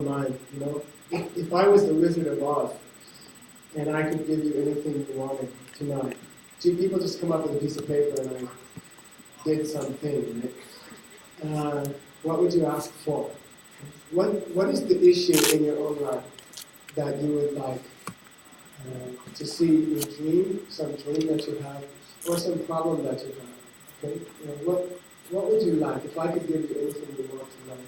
mind, if I was the Wizard of Oz and I could give you anything you wanted tonight, two people just come up with a piece of paper and I did something, right? What would you ask for? What is the issue in your own life that you would like to see in your dream, some dream that you have, or some problem that you have? Okay, what would you like if I could give you anything you want tonight?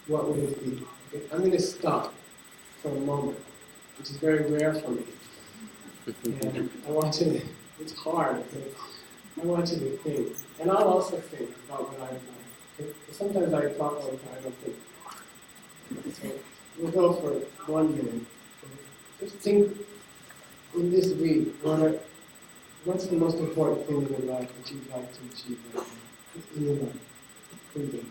What would it be? Okay, I'm going to stop for a moment, which is very rare for me. And I want you to, it's hard, but I want you to think. And I'll also think about what I've done. Okay? Sometimes I talk all the time, I don't think. So we'll go for 1 minute. Okay? Just think in this week, what's the most important thing in your life that you'd like to achieve right now? In your life. Think it.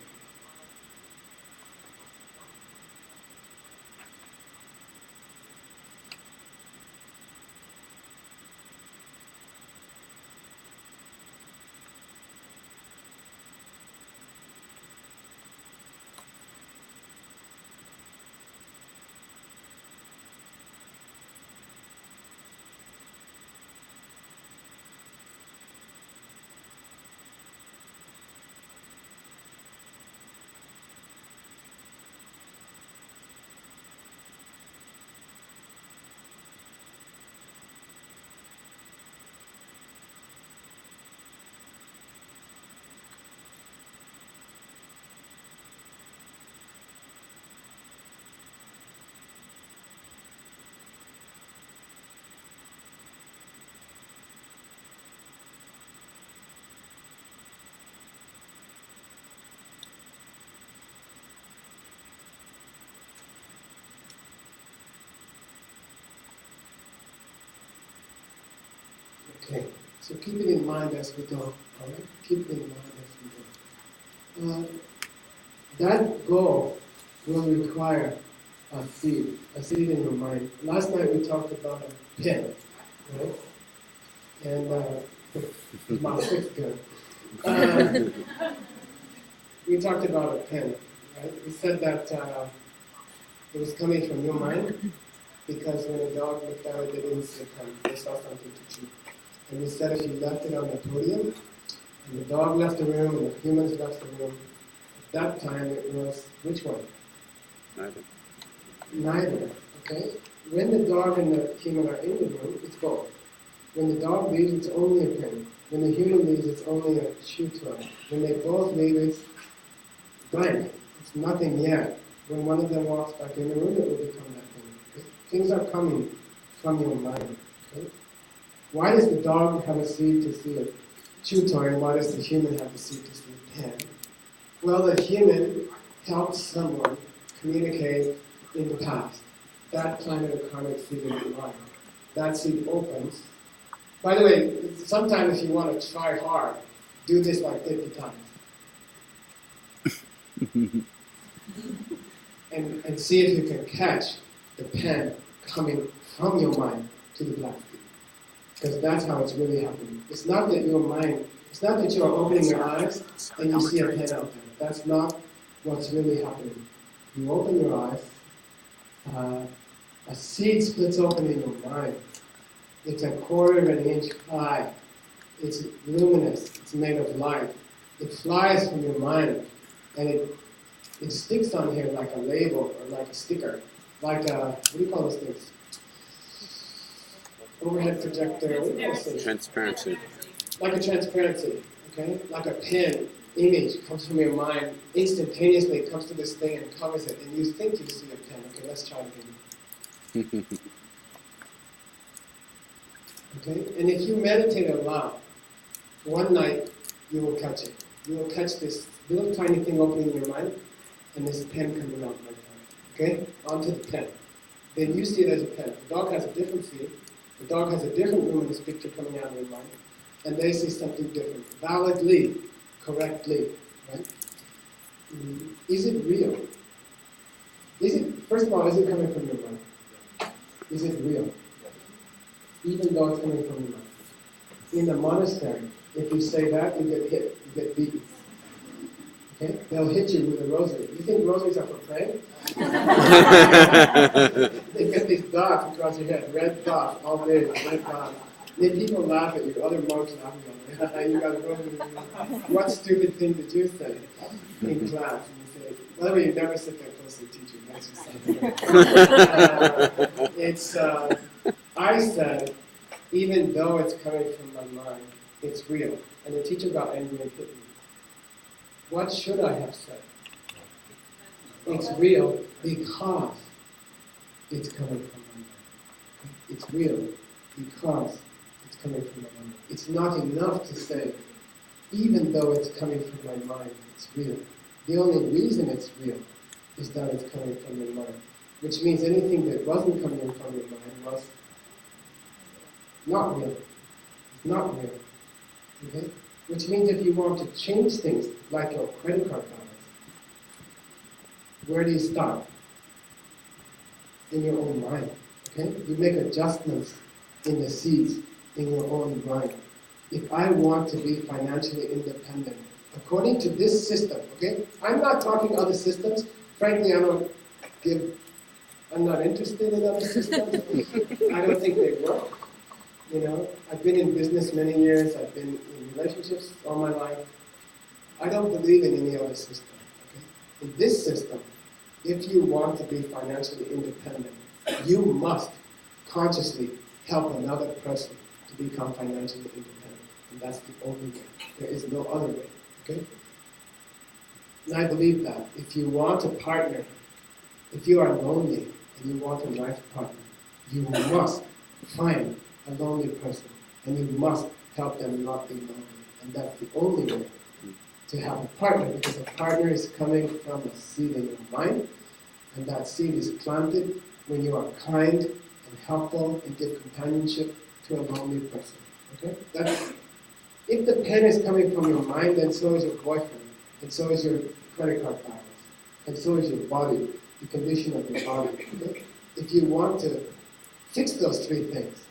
Okay, so keep it in mind as we go. All right? Keep it in mind as we go. That goal will require a seed in your mind. Last night we talked about a pen, right? And my sixth gun. We talked about a pen, right? We said that it was coming from your mind because when a dog looked at it, they didn't see a pen. They saw something to chew. And we said if you left it on the podium, and the dog left the room, and the humans left the room, at that time it was, which one? Neither, okay? When the dog and the human are in the room, it's both. When the dog leaves, it's only a pen. When the human leaves, it's only a chew toy. When they both leave, it's blank. It's nothing yet. When one of them walks back in the room, it will become that thing. Things are coming from your mind, okay? Why does the dog have a seed to see a chew toy, and why does the human have a seed to see a pen? Well, the human helps someone communicate in the past. That planted a karmic seed in your mind. That seed opens. By the way, sometimes if you want to try hard, do this like 50 times. and see if you can catch the pen coming from your mind to the plastic. Because that's how it's really happening. It's not that your mind, it's not that you're opening your eyes and you see a pen out there. That's not what's really happening. You open your eyes, a seed splits open in your mind. It's a 1/4 inch high. It's luminous. It's made of light. It flies from your mind, and it sticks on here like a label or like a sticker, like a, what do you call those things? Overhead projector. What do you call those? Transparency. Like a transparency, okay? Like a pen image comes from your mind instantaneously. It comes to this thing and covers it, and you think you see a pen. Okay, let's try again. Okay, and if you meditate a lot, one night you will catch it. You will catch this little tiny thing opening in your mind, and this pen coming out like that. Okay, onto the pen. Then you see it as a pen. The dog has a different seed. The dog has a different luminous picture coming out of their mind, and they see something different, validly, correctly, right? Is it real? First of all, is it coming from your mind? Is it real? Even though it's coming from your mind. In the monastery, if you say that, you get hit, you get beaten. Okay? They'll hit you with a rosary. You think rosaries are for praying? They get these dots across your head, red dots, all day, red dots. Then people laugh at you, other monks laugh at you. You got a rosary. What stupid thing did you say in class? And you say, by the way, you never sit that close to the teacher. That's just something. I said, even though it's coming from my mind, it's real. And the teacher got angry and hit me. What should I have said? It's real because it's coming from my mind. It's real because it's coming from my mind. It's not enough to say, even though it's coming from my mind, it's real. The only reason it's real is that it's coming from your mind. Which means anything that wasn't coming from your mind was not real. It's not real. Okay? Which means if you want to change things, like your credit card balance, where do you start? In your own mind. Okay? You make adjustments in the seeds in your own mind. If I want to be financially independent, according to this system, okay? I'm not talking other systems. Frankly, I'm not interested in other systems. I don't think they work. You know, I've been in business many years. I've been in relationships all my life. I don't believe in any other system. Okay? In this system, if you want to be financially independent, you must consciously help another person to become financially independent. And that's the only way. There is no other way. Okay? And I believe that if you want a partner, if you are lonely and you want a life partner, you must find a lonely person, and you must help them not be lonely. And that's the only way to have a partner, because a partner is coming from a seed in your mind, and that seed is planted when you are kind and helpful and give companionship to a lonely person. Okay? If the pen is coming from your mind, then so is your boyfriend, and so is your credit card balance, and so is your body, the condition of your body. Okay? If you want to fix those three things,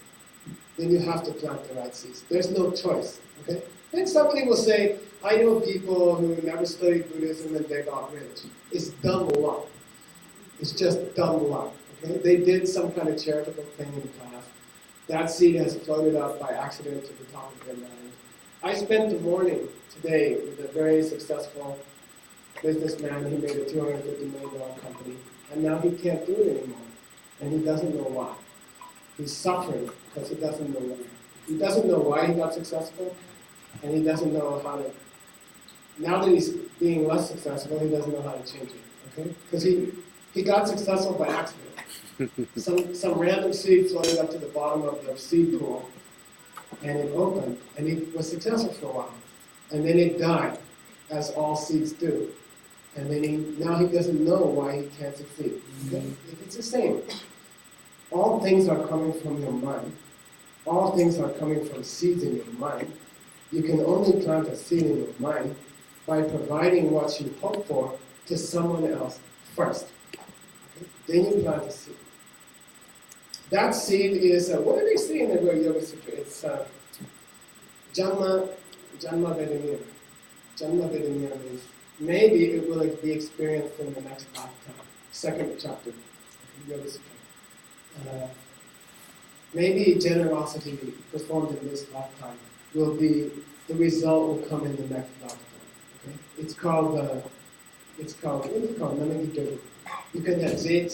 then you have to plant the right seeds. There's no choice. Okay? Then somebody will say, I know people who never studied Buddhism and they got rich. It's dumb luck. It's just dumb luck. Okay? They did some kind of charitable thing in class. That seed has floated up by accident to the top of their mind. I spent the morning today with a very successful businessman. He made a $250 million company, and now he can't do it anymore. And he doesn't know why. He's suffering because he doesn't know why. He doesn't know why he got successful, and he doesn't know how to. Now that he's being less successful, he doesn't know how to change it. Okay? Because he got successful by accident. Some random seed floated up to the bottom of the seed pool, and it opened, and he was successful for a while, and then it died, as all seeds do, and then now he doesn't know why he can't succeed. Okay? It's the same. All things are coming from your mind. All things are coming from seeds in your mind. You can only plant a seed in your mind by providing what you hope for to someone else first. Okay? Then you plant a seed. That seed is, what do they say in the Yoga Sutra? It's Janma Vedamira. Janma Vedamira means maybe it will be experienced in the next lifetime. Second chapter of Yoga Sutra. Maybe generosity performed in this lifetime will be, the result will come in the next lifetime. Okay? It's called, what is it called? Namagidogu. You can have same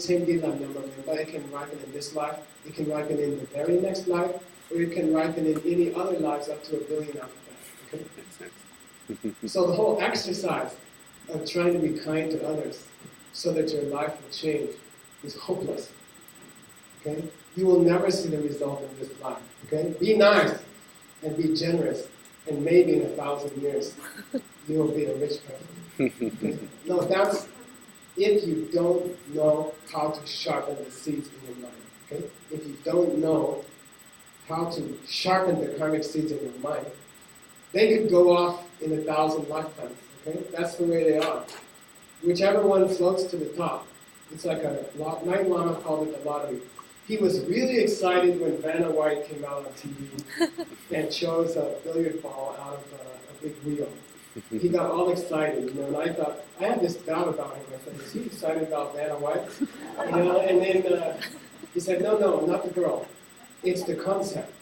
but it can ripen in this life, it can ripen in the very next life, or it can ripen in any other lives up to 1 billion after that. Okay? So the whole exercise of trying to be kind to others so that your life will change is hopeless. Okay? You will never see the result in this life. Okay? Be nice and be generous, and maybe in 1,000 years you will be a rich person. Okay? No, that's if you don't know how to sharpen the seeds in your mind. Okay? If you don't know how to sharpen the karmic seeds in your mind, they could go off in 1,000 lifetimes. Okay? That's the way they are. Whichever one floats to the top. It's like a night lama called it the lottery. He was really excited when Vanna White came out on TV and chose a billiard ball out of a big wheel. He got all excited, and I thought, I had this doubt about him. I said, is he excited about Vanna White? And then he said, no, not the girl. It's the concept,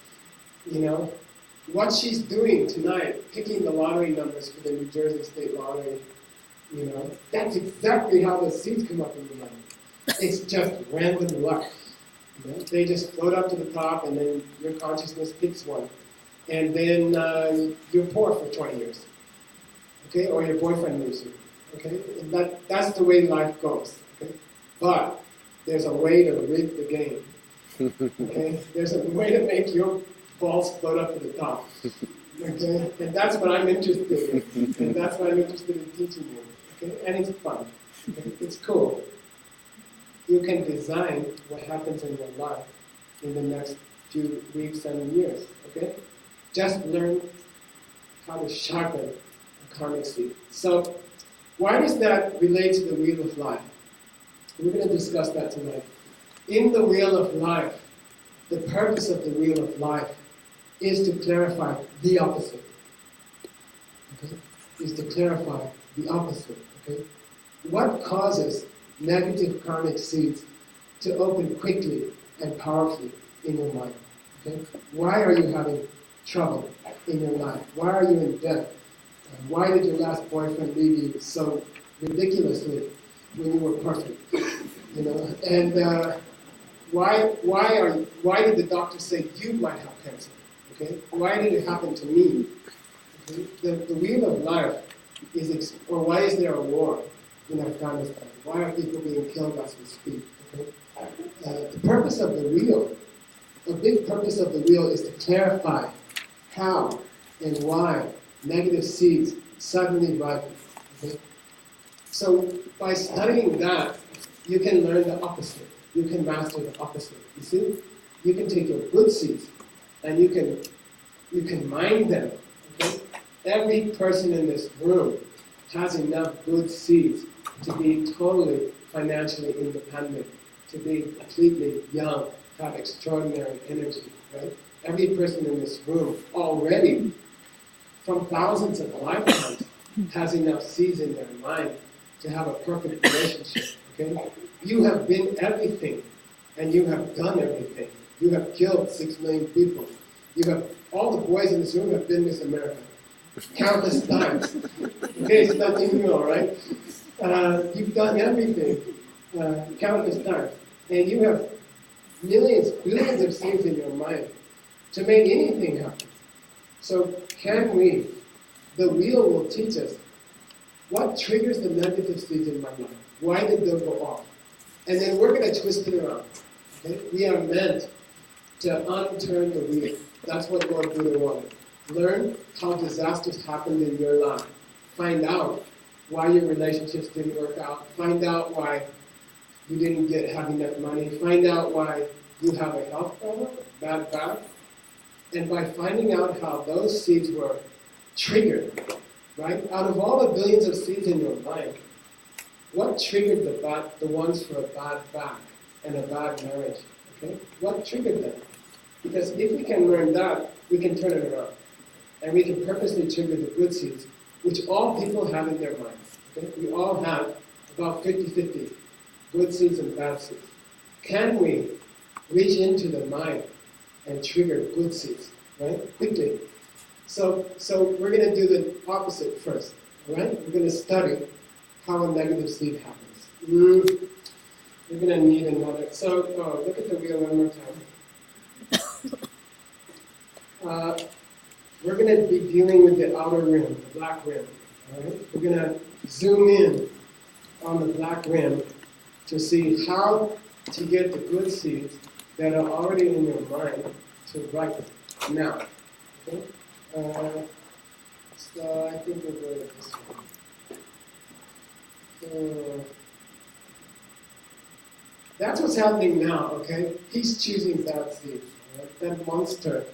What she's doing tonight, picking the lottery numbers for the New Jersey State Lottery, that's exactly how the seeds come up in your mind. It's just random luck. They just float up to the top, and then your consciousness picks one. And then you're poor for 20 years. Okay? Or your boyfriend leaves you. Okay? And that's the way life goes. Okay? But there's a way to rig the game. Okay? There's a way to make your balls float up to the top. Okay? And that's what I'm interested in. And that's what I'm interested in teaching you. Okay? And it's fun. Okay? It's cool. You can design what happens in your life in the next few weeks and years. Okay? Just learn how to sharpen a karmic seed. So, why does that relate to the wheel of life? We're going to discuss that tonight. In the wheel of life, the purpose of the wheel of life is to clarify the opposite. Okay? Is to clarify the opposite. Okay? What causes negative karmic seeds to open quickly and powerfully in your mind? Okay? Why are you having trouble in your life? Why are you in debt? Why did your last boyfriend leave you so ridiculously when you were perfect? And why did the doctor say you might have cancer? Okay? Why did it happen to me? Okay? The wheel of life is, or why is there a war in Afghanistan? Why are people being killed as we speak? Okay? The purpose of the wheel, a big purpose of the wheel is to clarify how and why negative seeds suddenly ripen. Okay? So by studying that, you can learn the opposite. You can master the opposite. You see? You can take your good seeds and you can mine them. Okay? Every person in this room has enough good seeds to be totally financially independent, to be completely young, have extraordinary energy, right? Every person in this room already, from thousands of lifetimes, has enough seeds in their mind to have a perfect relationship, okay? You have been everything, and you have done everything. You have killed 6 million people. All the boys in this room have been Miss America, countless times. Okay, it's nothing new, all right? You've done everything, countless times. And you have millions, billions of seeds in your mind to make anything happen. So the wheel will teach us what triggers the negative seeds in my mind. Why did they go off? And then we're going to twist it around. Okay? We are meant to unturn the wheel. That's what Lord Buddha wanted. Learn how disasters happened in your life. Find out why your relationships didn't work out. Find out why you didn't have enough money. Find out why you have a health problem, bad back. And by finding out how those seeds were triggered, right? Out of all the billions of seeds in your mind, what triggered the ones for a bad back and a bad marriage? Okay? What triggered them? Because if we can learn that, we can turn it around. And we can purposely trigger the good seeds, which all people have in their minds. Okay? We all have about 50-50, good seeds and bad seeds. Can we reach into the mind and trigger good seeds, right? Quickly. So we're going to do the opposite first, all right? We're going to study how a negative seed happens. We're going to need another. So look at the wheel one more time. We're going to be dealing with the outer rim, the black rim. All right? We're going to zoom in on the black rim to see how to get the good seeds that are already in your mind to ripen now. Okay? So I think we'll go with this one. That's what's happening now, okay? He's choosing bad seeds. Right? That monster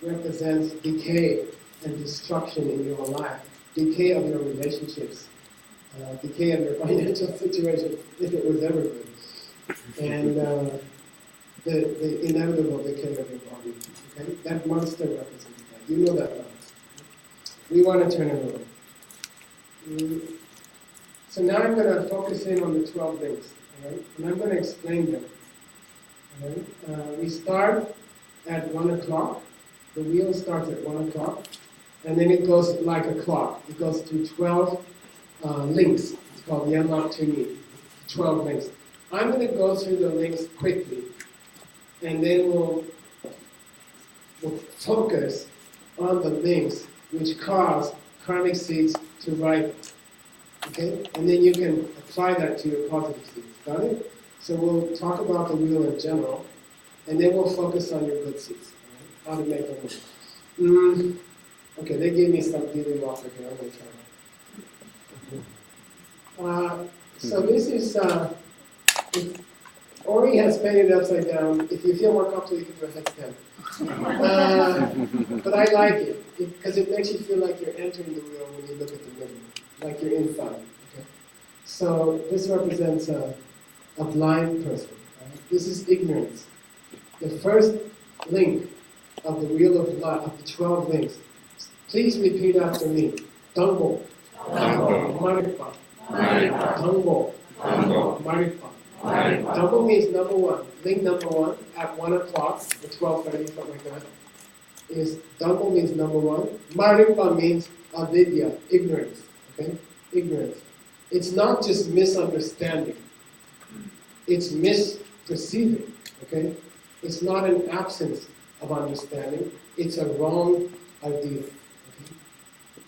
represents decay and destruction in your life, decay of your relationships, decay of your financial situation, if it was ever good, and the inevitable decay of your body. Okay? That monster represents that. You know that monster. We want to turn it around. Mm. So now I'm going to focus in on the 12 links, all right? And I'm going to explain them. All right? We start at 1 o'clock. The wheel starts at 1 o'clock, and then it goes like a clock. It goes through 12 links. It's called Yanlak Tuni, 12 links. I'm going to go through the links quickly, and then we'll focus on the links which cause karmic seeds to ripen. Okay? And then you can apply that to your positive seeds. Got it? So we'll talk about the wheel in general, and then we'll focus on your good seeds. Right? How to make them work. Okay, they gave me some dealing water here. I'm going to try that. So this is, Ori has painted it upside down. If you feel more comfortable, you can do a headstand. But I like it because it makes you feel like you're entering the wheel when you look at the middle, like you're inside. Okay? So this represents a blind person. Right? This is ignorance. The first link of the wheel of life, of the 12 links. Please repeat after me. Dangbo. Marikpa. Dangbo. Marikpa. Double means number one. Link number one at 1 o'clock, or 12:30, something like that. Is double means number one. Marikpa means avidya, ignorance. Okay? Ignorance. It's not just misunderstanding. It's misperceiving. Okay? It's not an absence of understanding. It's a wrong idea. Okay?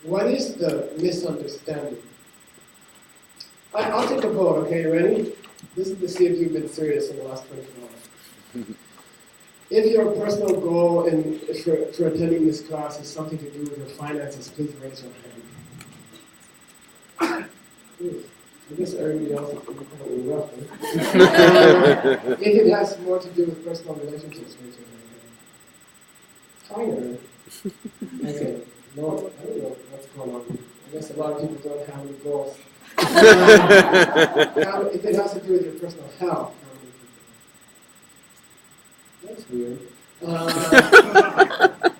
What is the misunderstanding? I'll take a vote, okay? Ready? This is to see if you've been serious in the last 24 hours. If your personal goal for attending this class is something to do with your finances, please raise your hand. I guess everybody else is probably rough. If it has more to do with personal relationships, raise your hand. Fire. Okay. No, I don't know what's going on. I guess a lot of people don't have any goals. If it has to do with your personal health, that's weird.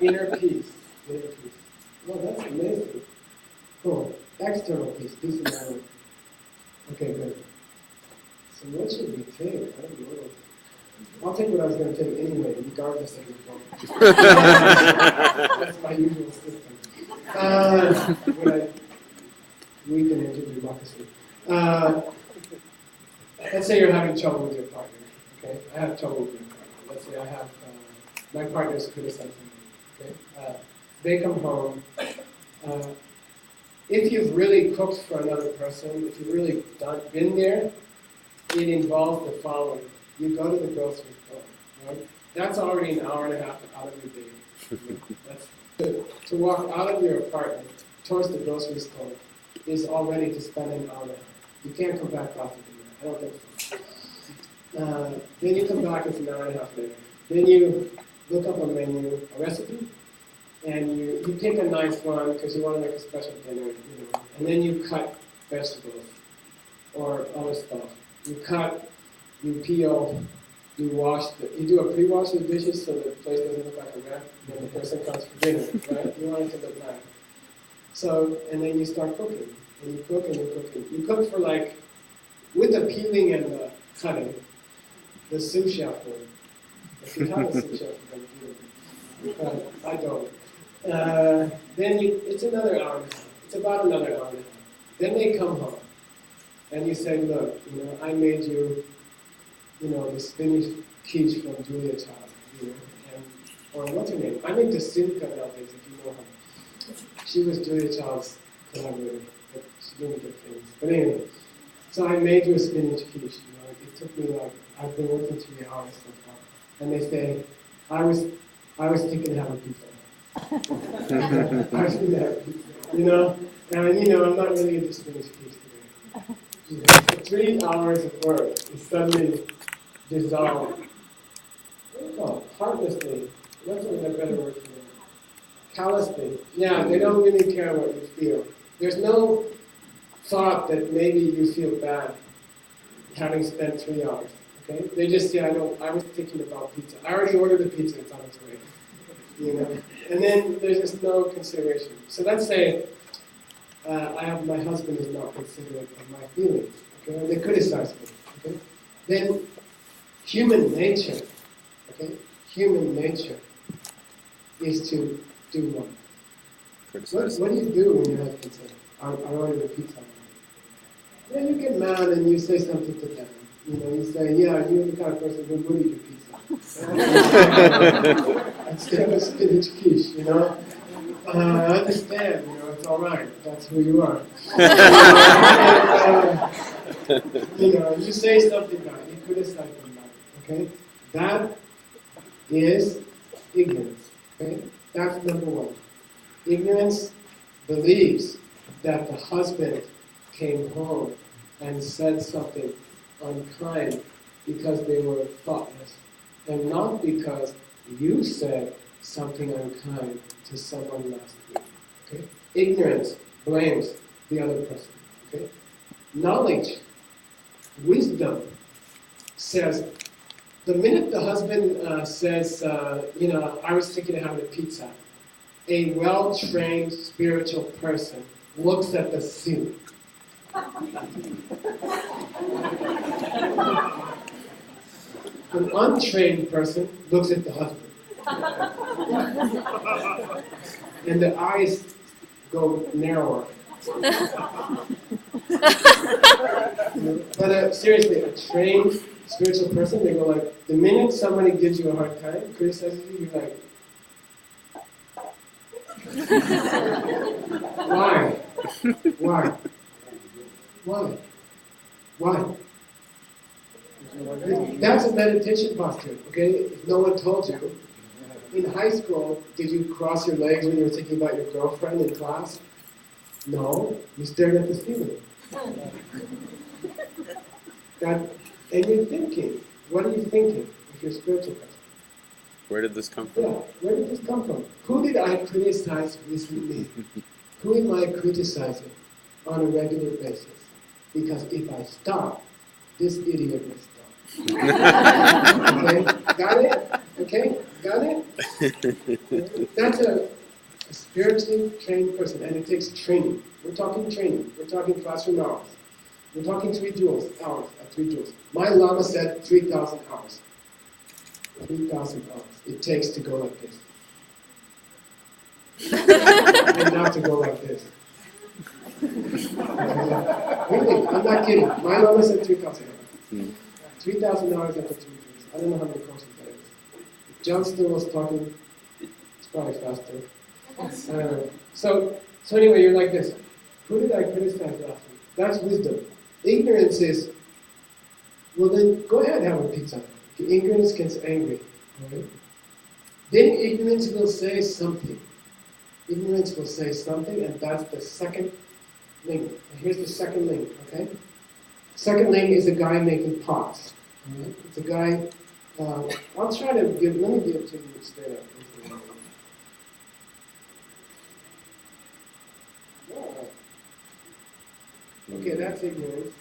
Inner peace. Oh, that's amazing. Cool. External peace. Peace in mind. Okay, good. So what should we take? I don't know. I'll take what I was going to take anyway, regardless of your phone. That's my usual system. When I weaken into democracy. Let's say you're having trouble with your partner. Okay, I have trouble with my partner. Let's say I have my partner's criticizing me. Okay, they come home. If you've really cooked for another person, if you've really been there, it involves the following: you go to the grocery store. Right? That's already an hour and a half out of your day. That's to walk out of your apartment towards the grocery store is already to spend an hour and a half. You can't come back after dinner. I don't think so. Then you come back, it's an hour and a half later. Then you look up a menu, a recipe, and you pick a nice one because you want to make a special dinner, and then you cut vegetables or other stuff. You cut, you peel, you wash, you do a pre-wash of the dishes so the place doesn't look like a wreck when the person comes for dinner, right? You want it to look nice. So, and then you start cooking, and you cook and you cook. You cook for with the peeling and the cutting, the sous chef will. If you have a sous chef, you can do it. I don't. Then it's another hour and a half. It's about another hour and a half. Then they come home, and you say, look, I made you, the spinach quiche from Julia's house, or what's her name? I make the Simca nowadays, if you know her. She was Julia Child's collaborator, but she didn't get famous. But anyway, so I made you a spinach quiche. It took me I've been working 3 hours so far. And they say, I was thinking to have a pizza. I was thinking to have a pizza. And I'm not really into spinach quiche today. 3 hours of work is suddenly dissolved. What do you call it? Heartlessly. That's a better word for it. Callously. Yeah, they don't really care what you feel. There's no thought that maybe you feel bad having spent 3 hours. Okay? They just say, I was thinking about pizza. I already ordered the pizza, it's on its way. And then there's just no consideration. So let's say my husband is not considerate of my feelings. Okay, or they criticize me. Okay, then human nature, okay, human nature is to do what? What do you do when your husband says, I ordered a pizza? Then you get mad and you say something to them. You know, you say, yeah, you're the kind of person who would eat a pizza. Instead of a spinach quiche, you know. I understand, you know, it's all right. That's who you are. You know, you say something bad, you criticize them bad, okay? That is ignorance, okay? That's number one. Ignorance believes that the husband came home and said something unkind because they were thoughtless, and not because you said something unkind to someone last week. Okay? Ignorance blames the other person. Okay? Knowledge, wisdom says, the minute the husband says, you know, I was thinking of having a pizza, a well-trained spiritual person looks at the soup. An untrained person looks at the husband. And the eyes go narrower. But seriously, a trained spiritual person, they go like, the minute somebody gives you a hard time, criticizes you, you're like, why? Why? Why? Why? That's a meditation posture, okay? If no one told you. In high school, did you cross your legs when you were thinking about your girlfriend in class? No, you stared at the ceiling. And you're thinking. What are you thinking if you're a spiritual person? Where did this come from? Yeah, where did this come from? Who did I criticize recently? Who am I criticizing on a regular basis? Because if I stop, this idiot will stop. Okay, got it? Okay, got it? That's a spiritually trained person, and it takes training. We're talking training. We're talking classroom hours. We're talking 3 hours at 3 joules. My Lama said 3,000 hours. 3,000 hours it takes to go like this. And not to go like this. Really, I'm not kidding. My Lama said 3,000 hours. 3,000 hours after 3 years. I don't know how many courses that is. If John still was talking, it's probably faster. So anyway, you're like this. Who did I criticize last week? That's wisdom. Ignorance is, well then, go ahead and have a pizza. Ignorance gets angry. Right? Then ignorance will say something. Ignorance will say something, and that's the second link. And here's the second link, okay? Second link is a guy making pots. Right? It's a guy, I'll try to give, let me give it to you straight up. Okay, that's ignorance.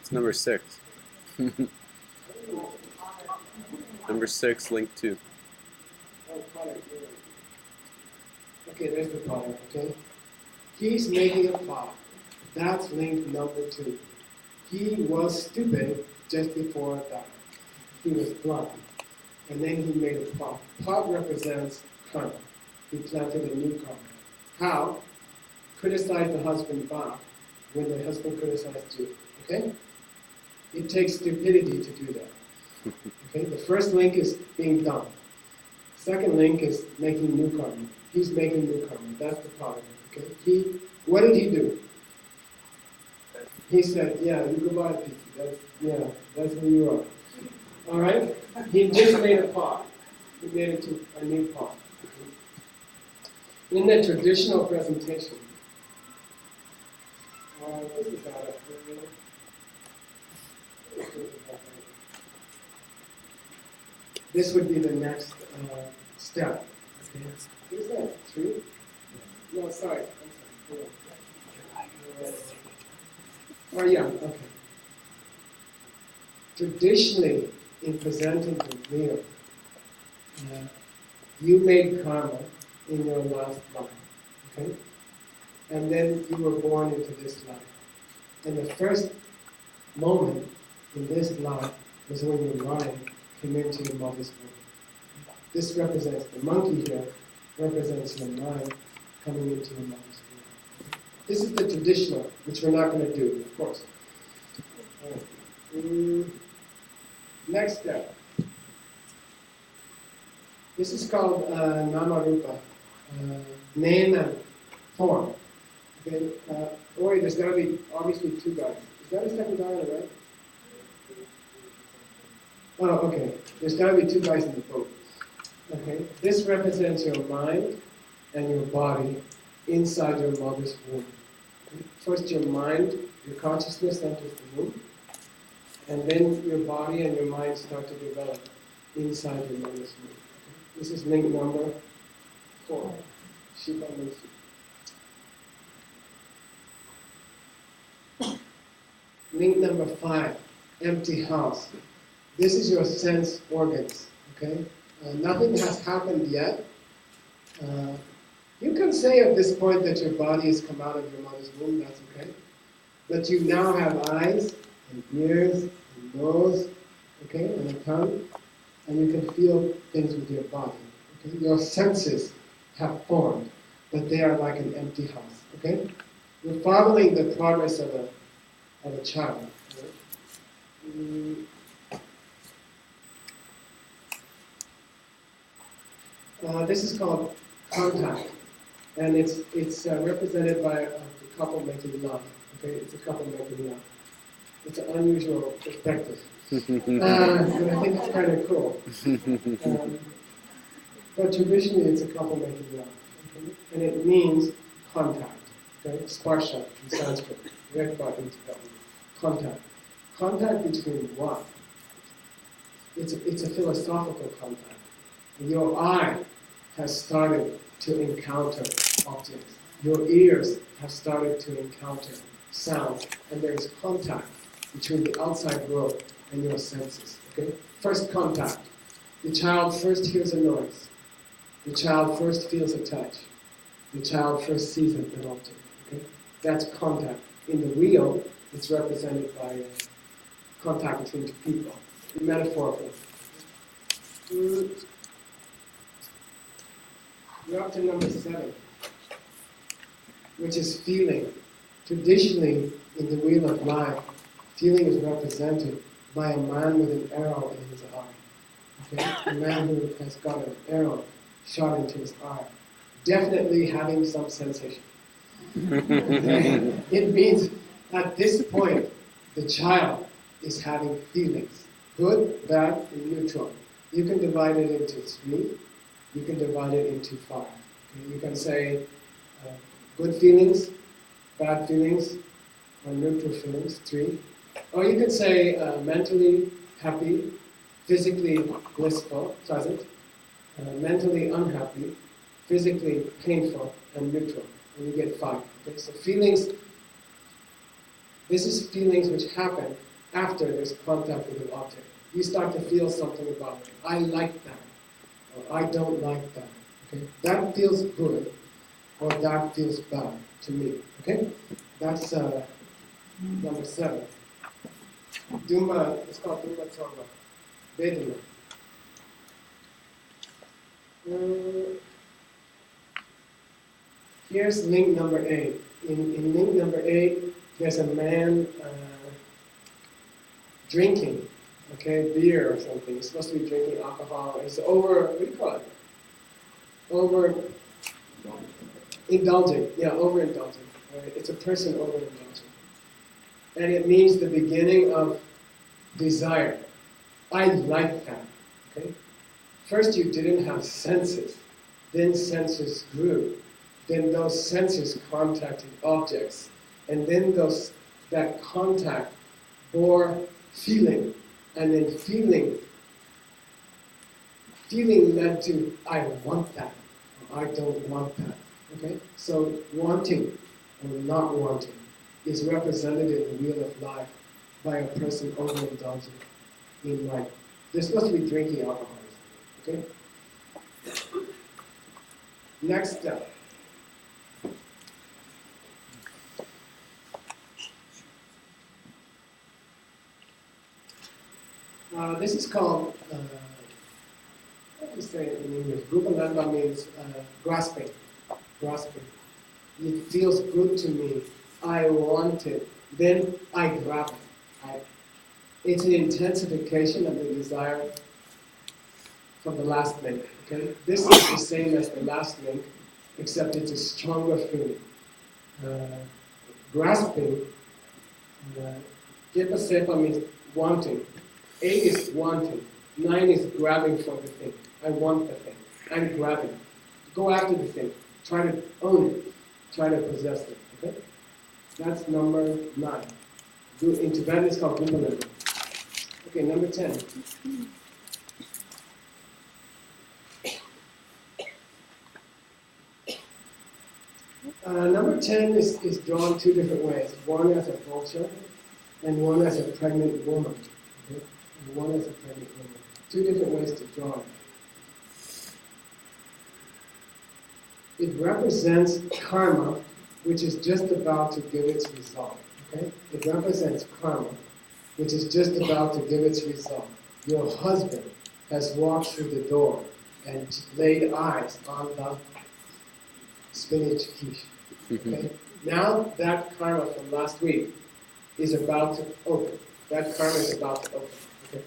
It's number 6. Number 6, link 2. Okay, there's the potter, okay? He's making a pot. That's link number 2. He was stupid just before that. He was blind. And then he made a pot. Pot represents karma. He planted a new karma. How? Criticize the husband back when the husband criticized you. Okay? It takes stupidity to do that. Okay? The first link is being dumb. Second link is making new karma. He's making new karma. That's the potter. Okay? What did he do? He said, yeah, you go buy a pizza. That's who you are. All right? He just made a pot. He made it to a new pot. In the traditional presentation, this is out of this would be the next step. Okay. What is that? 3? No, sorry. I'm sorry. Oh, yeah, okay. traditionally, in presenting the wheel, you made karma in your last life, okay? And then you were born into this life. And the first moment in this life was when your mind came into your mother's womb. This represents, the monkey here represents your mind coming into your mother's womb. This is the traditional, which we're not going to do, of course. Next step. This is called Namarupa, name and form. Okay, Ori, there's got to be obviously two guys. Is that a second guy on the right? Oh, okay. There's got to be two guys in the boat. Okay, this represents your mind and your body inside your mother's womb. Okay? First, your mind, your consciousness enters the womb, and then your body and your mind start to develop inside your mother's womb. Okay? This is link number 4. Shiva Musi. Link number 5, empty house. This is your sense organs. Okay, nothing has happened yet. You can say at this point that your body has come out of your mother's womb. That's okay, but you now have eyes and ears and nose, okay, and a tongue, and you can feel things with your body. Okay, your senses have formed, but they are like an empty house. Okay, you're following the progress of a child. This is called contact, and it's represented by a couple making love. Okay, it's a couple making love. It's an unusual perspective, but I think it's kind of cool. But traditionally, it's a couple making love, okay? And it means contact. Okay, sparsha in Sanskrit. Contact. Contact between what? It's a philosophical contact. Your eye has started to encounter objects. Your ears have started to encounter sounds. And there is contact between the outside world and your senses. Okay? First contact. The child first hears a noise. The child first feels a touch. The child first sees an object. Okay? That's contact. In the wheel, it's represented by contact between two people, metaphorically. We're up to number 7, which is feeling. Traditionally, in the wheel of life, feeling is represented by a man with an arrow in his eye. Okay? A man who has got an arrow shot into his eye. Definitely having some sensation. Okay? It means at this point, the child is having feelings. Good, bad, and neutral. You can divide it into 3. You can divide it into 5. Okay? You can say good feelings, bad feelings, or neutral feelings, 3. Or you can say mentally happy, physically blissful, pleasant, mentally unhappy, physically painful, and neutral. And you get 5. Okay? So feelings, this is feelings which happen after there's contact with an object. You start to feel something about it. I like that, or I don't like that. Okay? That feels good, or that feels bad to me. Okay? That's number 7. Duma, it's called Duma Tsoma. Vedana. Here's link number 8. In link number 8, there's a man drinking, okay, beer or something. He's supposed to be drinking alcohol. He's what do you call it? Overindulging. Yeah, overindulging. Right? It's a person overindulging. And it means the beginning of desire. I like that. Okay? First you didn't have senses. Then senses grew. Then those senses contacted objects. And then that contact bore feeling. And then feeling led to, I want that, or I don't want that. Okay? So wanting or not wanting is represented in the wheel of life by a person overindulging. in life. They're supposed to be drinking alcohol. Okay? Next step. This is called, what do you say in English? Rupananda means grasping. Grasping. It feels good to me. I want it. Then I grab it. It's an intensification of the desire from the last link. Okay? This is the same as the last link, except it's a stronger feeling. Grasping, Jepa means wanting. 8 is wanting. 9 is grabbing for the thing. I want the thing. I'm grabbing. Go after the thing. Try to own it. Try to possess it. Okay? That's number 9. In Tibetan it's called Vimalana. Okay, number 10. Number 10 is drawn 2 different ways. One as a vulture and one as a pregnant woman. Okay? And one as a pregnant woman. 2 different ways to draw it. It represents karma, which is just about to give its result. Okay? It represents karma, which is just about to give its result. Your husband has walked through the door and laid eyes on the spinach quiche. Okay? Now that karma from last week is about to open. That karma is about to open. Okay?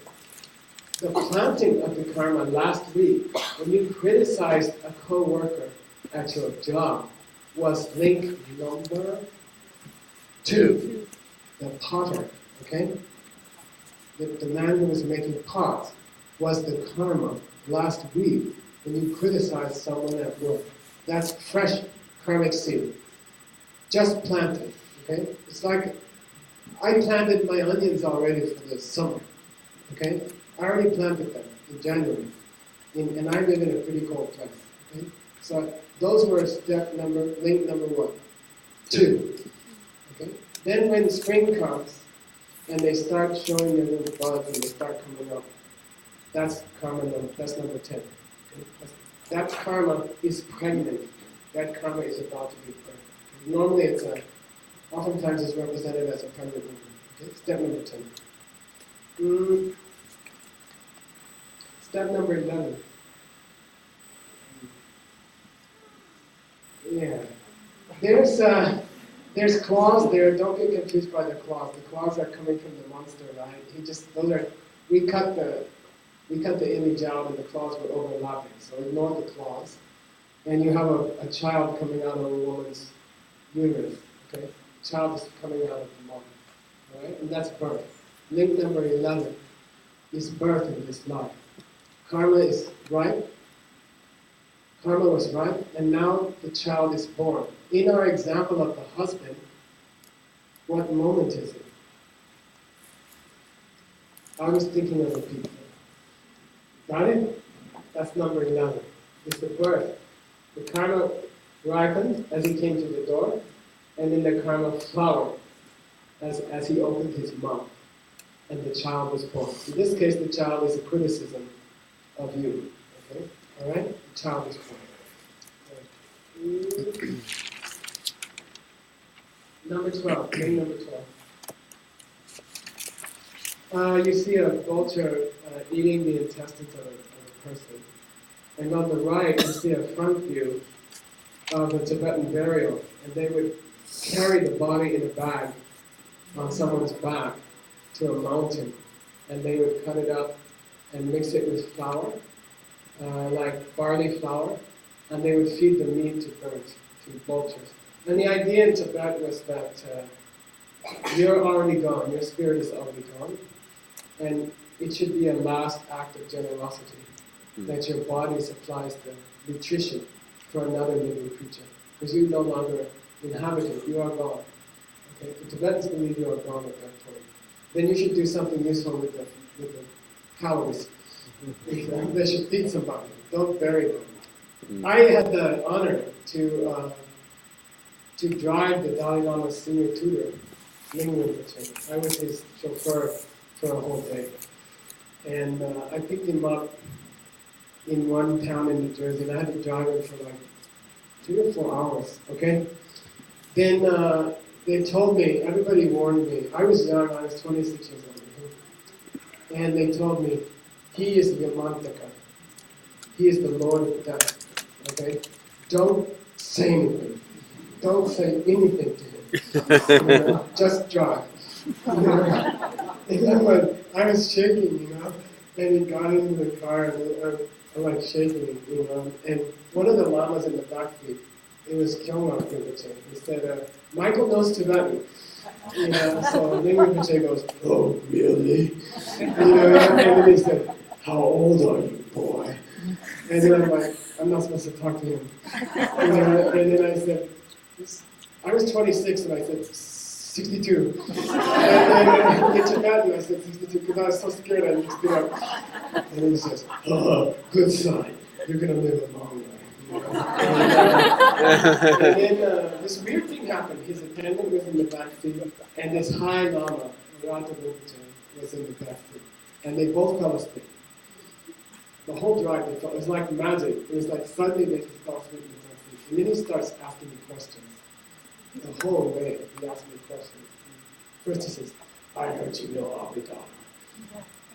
The planting of the karma last week, when you criticized a co-worker at your job, was link number 2, the potter. Okay? The man who was making pots was the karma last week when you criticized someone at work. That's fresh karmic seed. Just planted. Okay? It's like I planted my onions already for the summer. Okay? I already planted them in January. And I live in a pretty cold place. Okay? So those were link number 1. 2. Okay? Then when spring comes and they start showing their little buds and they start coming up, that's that's number 10. Okay? That karma is pregnant. That karma is about to be pregnant. Normally oftentimes it's represented as a pregnant woman. Okay? Step number 10. Step number 11. Yeah. There's claws there. Don't get confused by the claws. The claws are coming from the monster, right? We cut the image out and the claws were overlapping. So ignore the claws. And you have a child coming out of a woman's uterus. Okay? Child is coming out of the mom. Alright? And that's birth. Link number 11 is birth in this life. Karma is right. Karma was right, and now the child is born. In our example of the husband, what moment is it? I was thinking of the pizza. Got it? That's number 11. It's the birth. The karma ripened as he came to the door, and then the karma flowered as he opened his mouth, and the child was born. In this case, the child is a criticism of you. Okay? All right? The child is born. Number 12. Thing number 12. You see a vulture eating the intestines of a person. And on the right, you see a front view of a Tibetan burial. And they would carry the body in a bag on someone's back to a mountain. And they would cut it up and mix it with flour, like barley flour. And they would feed the meat to birds, to vultures. And the idea in Tibet was that you're already gone, your spirit is already gone. And it should be a last act of generosity, that your body supplies the nutrition for another living creature. Because you no longer inhabit it, you are gone. Okay? The Tibetans believe you are gone at that point. Then you should do something useful with the calories. They should feed somebody, don't bury them. I had the honor to drive the Dalai Lama's senior tutor, Ling Rinpoche. I was his chauffeur for a whole day. And I picked him up in one town in New Jersey, and I had to drive him for like 3 or 4 hours, okay? Then they told me, everybody warned me, I was young, I was 26 years old, okay? And they told me, he is Yamantaka. He is the Lord of Death, okay? Don't say anything. Don't say anything to him. You know, just drive. You know? And I was shaking, you know, and he got into the car, and I'm like shaking, you know, and one of the lamas in the back seat, it was Kyongma Rinpoche. He said, Michael knows Tibetan. You know, so then Rinpoche goes, oh, really? You know, and then he said, how old are you, boy? And then I'm like, I'm not supposed to talk to him. You know, and then I said, I was 26, and I said, 62. And then in Tibetan, I said 62, because I was so scared I mixed it up. And he says, oh, good sign. You're going to live a long life. You know? And then this weird thing happened. His attendant was in the back seat, and this high lama, Rata Rinpoche, was in the back seat. And they both fell asleep. The whole drive, it was like magic. It was like suddenly they just fell asleep in the back seat. And then he starts asking me questions. The whole way, he asked me questions. First he says, I heard you know Abhidharma.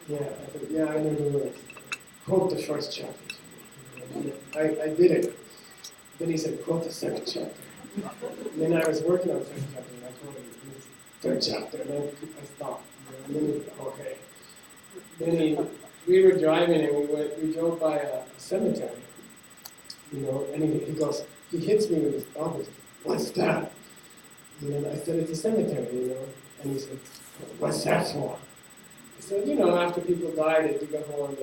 Yeah, I said, yeah, I know the words. Quote the first chapter to me. I did it. Then he said, quote the second chapter. And then I was working on the second chapter, and I told him, third chapter, and I stopped. And then he, okay. Then we were driving, and we drove by a cemetery, you know, and he goes, he hits me with his elbow. What's that? And then I said, it's a cemetery, you know. And he said, what's that for? I said, you know, after people die, they dig a hole and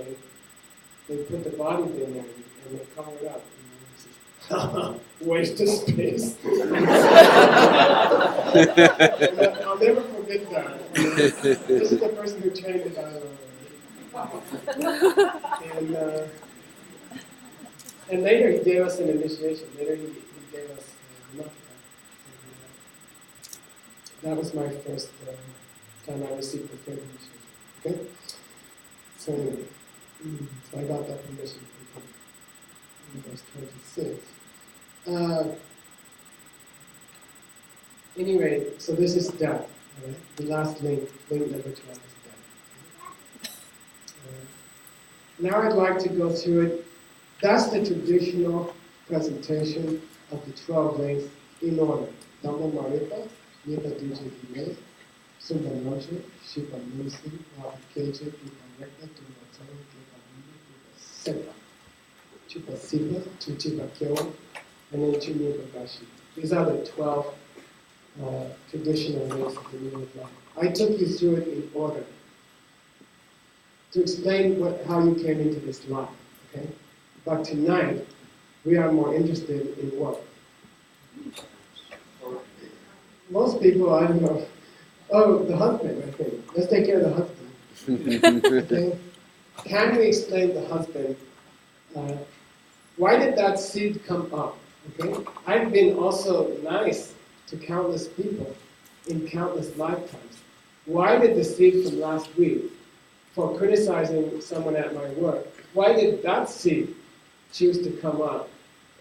they put the bodies in there and they cover it up. And he says, waste of space. I'll never forget that. This is the person who trained the dialogue. And later he gave us an initiation. Later he gave us nothing. That was my first time I received the third initiation. Okay? So anyway, so I got that permission from him. I was 26. Anyway, so this is death. Right? The last link number 12 is death. Now I'd like to go through it. That's the traditional presentation of the 12 links in order. Dhamma Marika, Nipa Duja Hime, Sumba Noche, Shiva Nusi, Ravi Keja, Dupa Rekta, Dupa Tani, Dupa Nima, Dupa Sepa, Chupa Sipa, Chuchipa Kyo, and then Chunipa Gashi. These are the 12 traditional ways of the meaning of life. I took you through it in order to explain how you came into this life, okay? But tonight, we are more interested in what? Most people, I don't know. Oh, the husband, I think. Let's take care of the husband. Okay? Can we explain the husband? Why did that seed come up? Okay? I've been also nice to countless people in countless lifetimes. Why did the seed from last week, for criticizing someone at my work, why did that seed choose to come up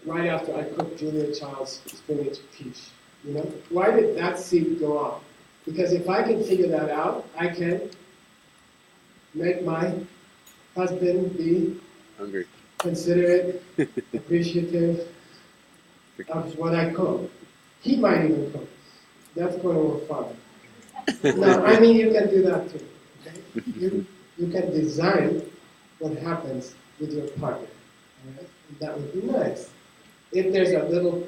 right after I cooked Julia Child's spinach quiche? You know, why did that seed go up? Because if I can figure that out, I can make my husband be Hungry. considerate, appreciative of what I cook. He might even cook. That's going to work fine. Now, I mean, you can do that too. Okay? You can design what happens with your partner. Right? That would be nice. If there's a little,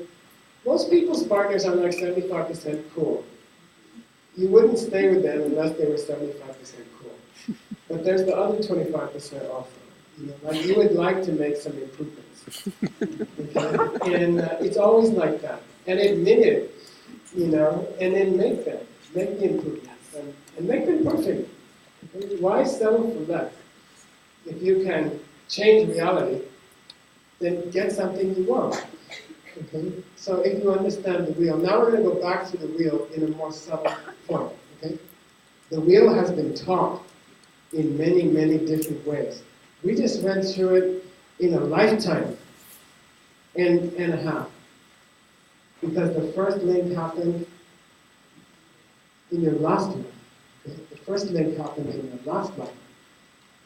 most people's partners are like 75% cool. You wouldn't stay with them unless they were 75% cool. But there's the other 25% also. You know, like you would like to make some improvements. Okay? And it's always like that. And admit it, you know, and then make them. Make the improvements. And make them perfect. Okay? Why settle for less? If you can change reality, then get something you want. Okay? So if you understand the wheel, now we're going to go back to the wheel in a more subtle form. Okay? The wheel has been taught in many, many different ways. We just went through it in a lifetime and a half. Because the first link happened in your last life. Okay? The first link happened in your last life.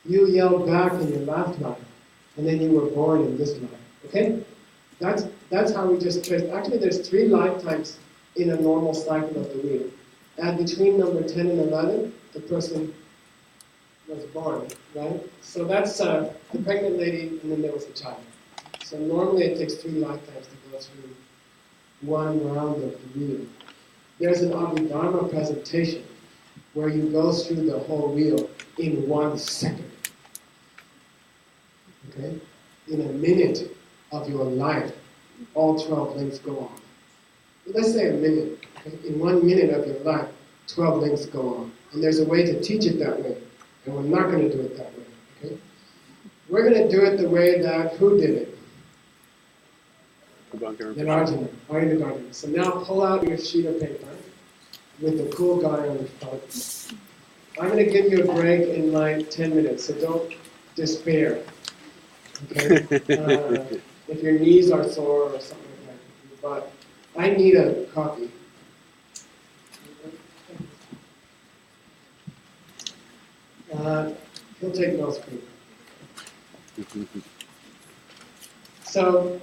You yelled back in your last life, and then you were born in this life. Okay? That's how we just traced. Actually, there's 3 lifetimes in a normal cycle of the wheel. And between number 10 and 11, the person was born, right? So that's the pregnant lady, and then there was a child. So normally it takes 3 lifetimes to go through one round of the wheel. There's an Abhidharma presentation where you go through the whole wheel in 1 second. Okay? In a minute of your life, all 12 links go on. Let's say a minute. Okay? In 1 minute of your life, 12 links go on. And there's a way to teach it that way. And we're not going to do it that way. Okay? We're going to do it the way that who did it? Narayana. So now pull out your sheet of paper with the cool guy on the front. I'm going to give you a break in like 10 minutes, so don't despair. Okay? If your knees are sore or something like that. But I need a copy. He'll take notes for you. So,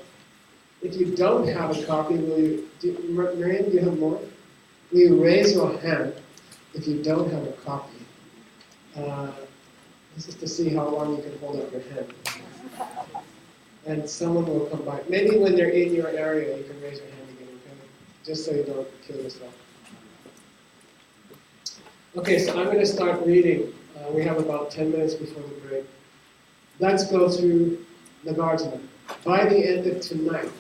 if you don't have a copy, Marianne, do you have more? Will you raise your hand if you don't have a copy? This is to see how long you can hold up your hand. And someone will come by. Maybe when they're in your area, you can raise your hand again, okay? Just so you don't kill yourself. Okay, so I'm going to start reading. We have about 10 minutes before the break. Let's go through Nagarjuna. By the end of tonight,